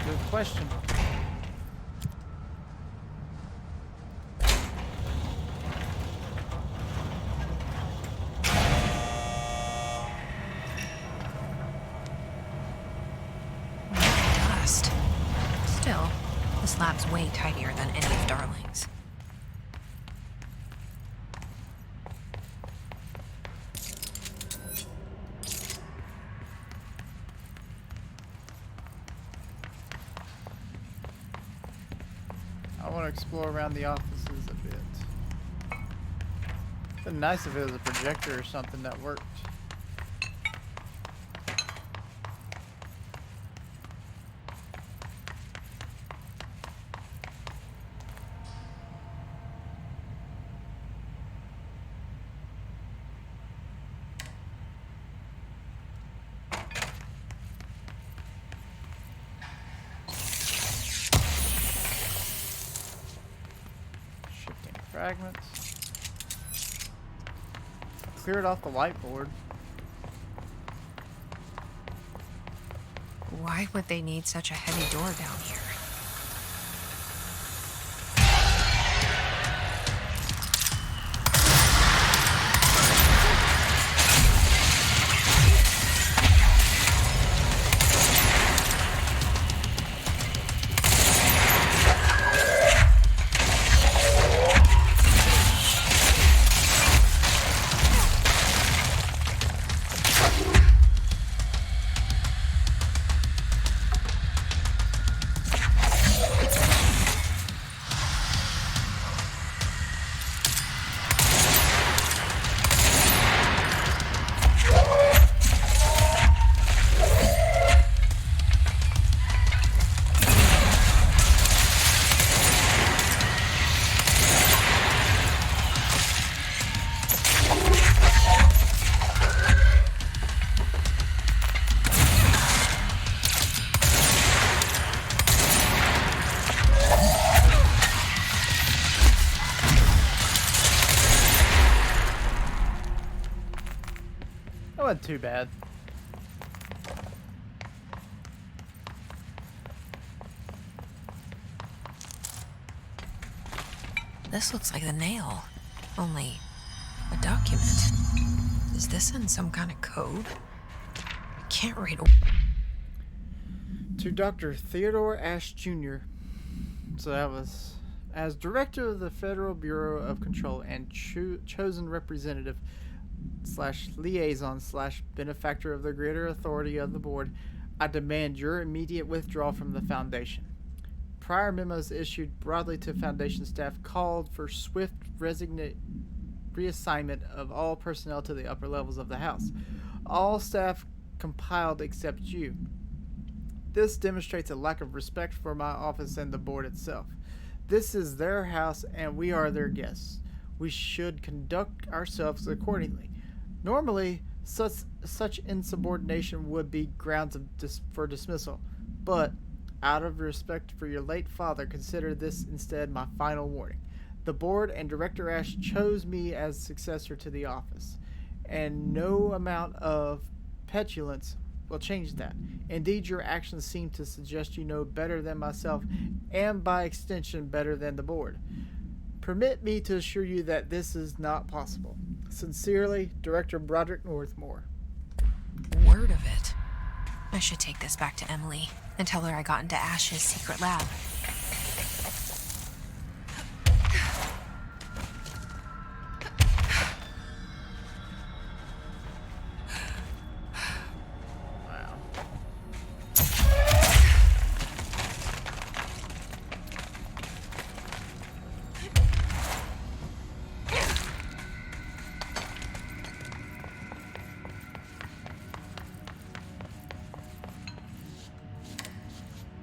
Good question. Dust. Still, this lab's way tidier than any of Darling's. I want to explore around the offices a bit. It'd been nice if it was a projector or something that worked. Fragments. Cleared off the whiteboard. Why would they need such a heavy door down here? That wasn't too bad. This looks like the nail, only a document. Is this in some kind of code? I can't read. To Dr. Theodore Ashe Jr. So that was as director of the Federal Bureau of Control and chosen representative / liaison / benefactor of the greater authority of the board, I demand your immediate withdrawal from the Foundation. Prior memos issued broadly to Foundation staff called for swift reassignment of all personnel to the upper levels of the House. All staff compiled except you. This demonstrates a lack of respect for my office and the board itself. This is their house and we are their guests. We should conduct ourselves accordingly. Normally, such insubordination would be grounds for dismissal, but out of respect for your late father, consider this instead my final warning. The board and Director Ashe chose me as successor to the office, and no amount of petulance will change that. Indeed, your actions seem to suggest you know better than myself, and by extension better than the board. Permit me to assure you that this is not possible. Sincerely, Director Broderick Northmore. Word of it. I should take this back to Emily and tell her I got into Ash's secret lab. Wow.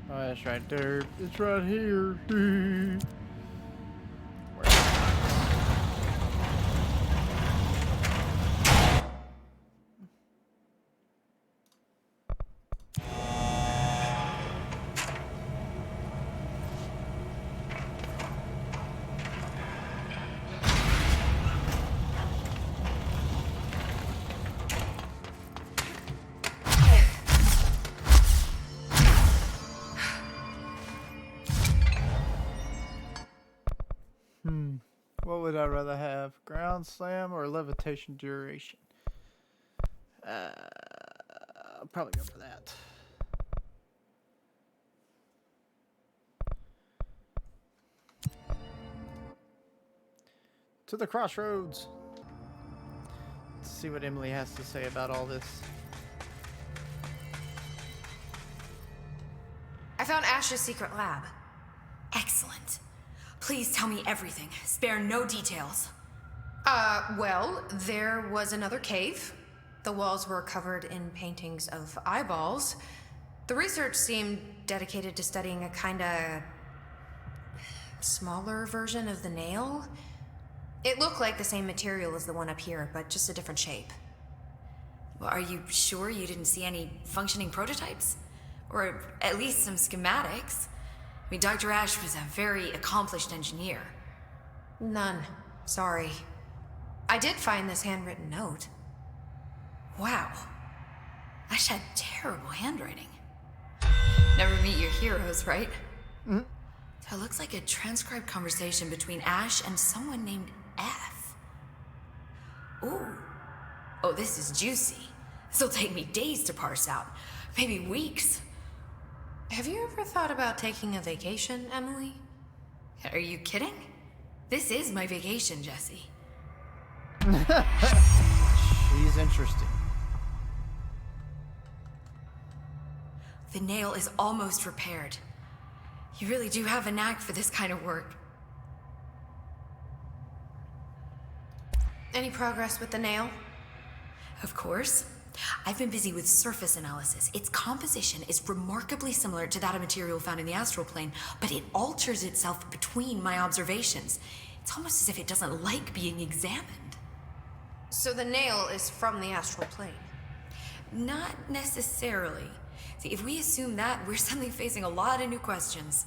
Oh, that's right there. It's right here. would I rather have? Ground slam or levitation duration? I'll probably go for that. To the crossroads. Let's see what Emily has to say about all this. I found Ash's secret lab. Excellent. Please tell me everything. Spare no details. Well, there was another cave. The walls were covered in paintings of eyeballs. The research seemed dedicated to studying a kinda smaller version of the nail. It looked like the same material as the one up here, but just a different shape. Well, are you sure you didn't see any functioning prototypes? Or at least some schematics? I mean, Dr. Ash was a very accomplished engineer. None. Sorry. I did find this handwritten note. Wow. Ash had terrible handwriting. Never meet your heroes, right? Mm-hmm. That looks like a transcribed conversation between Ash and someone named F. Ooh. Oh, this is juicy. This'll take me days to parse out. Maybe weeks. Have you ever thought about taking a vacation, Emily? Are you kidding? This is my vacation, Jesse. She's interesting. The nail is almost repaired. You really do have a knack for this kind of work. Any progress with the nail? Of course. I've been busy with surface analysis. Its composition is remarkably similar to that of material found in the astral plane, but it alters itself between my observations. It's almost as if it doesn't like being examined. So the nail is from the astral plane? Not necessarily. See, if we assume that, we're suddenly facing a lot of new questions.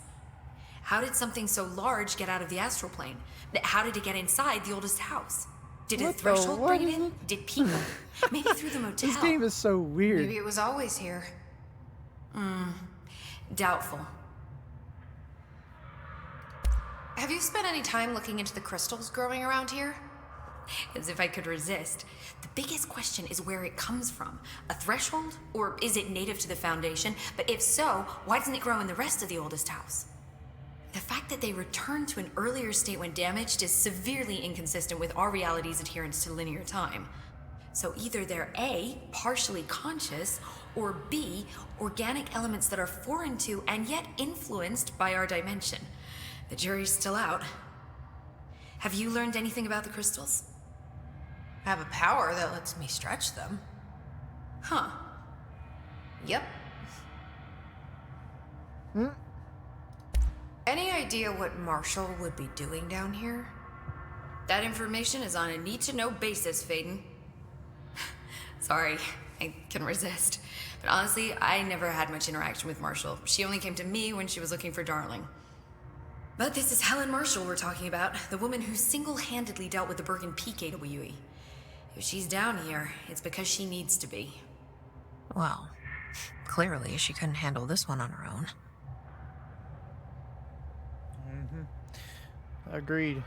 How did something so large get out of the astral plane? How did it get inside the oldest house? Did a What the- threshold what bring it is in? it? Did people? Maybe through the motel. This game is so weird. Maybe it was always here. Doubtful. Have you spent any time looking into the crystals growing around here? As if I could resist. The biggest question is where it comes from. A threshold? Or is it native to the Foundation? But if so, why doesn't it grow in the rest of the oldest house? The fact that they returned to an earlier state when damaged is severely inconsistent with our reality's adherence to linear time. So either they're A, partially conscious, or B, organic elements that are foreign to and yet influenced by our dimension. The jury's still out. Have you learned anything about the crystals? I have a power that lets me stretch them. Huh. Yep. Any idea what Marshall would be doing down here? That information is on a need-to-know basis, Faden. Sorry, I couldn't resist. But honestly, I never had much interaction with Marshall. She only came to me when she was looking for Darling. But this is Helen Marshall we're talking about, the woman who single-handedly dealt with the Bergen Peak AWE. If she's down here, it's because she needs to be. Well, clearly she couldn't handle this one on her own. Agreed.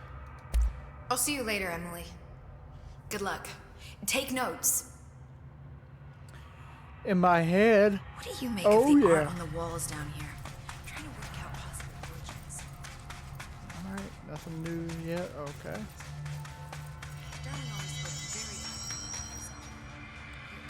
I'll see you later, Emily. Good luck. Take notes. In my head. What do you make Oh, of the yeah. art on the walls down here? I'm trying to work out possible origins. Alright, nothing new yet. Okay. Darling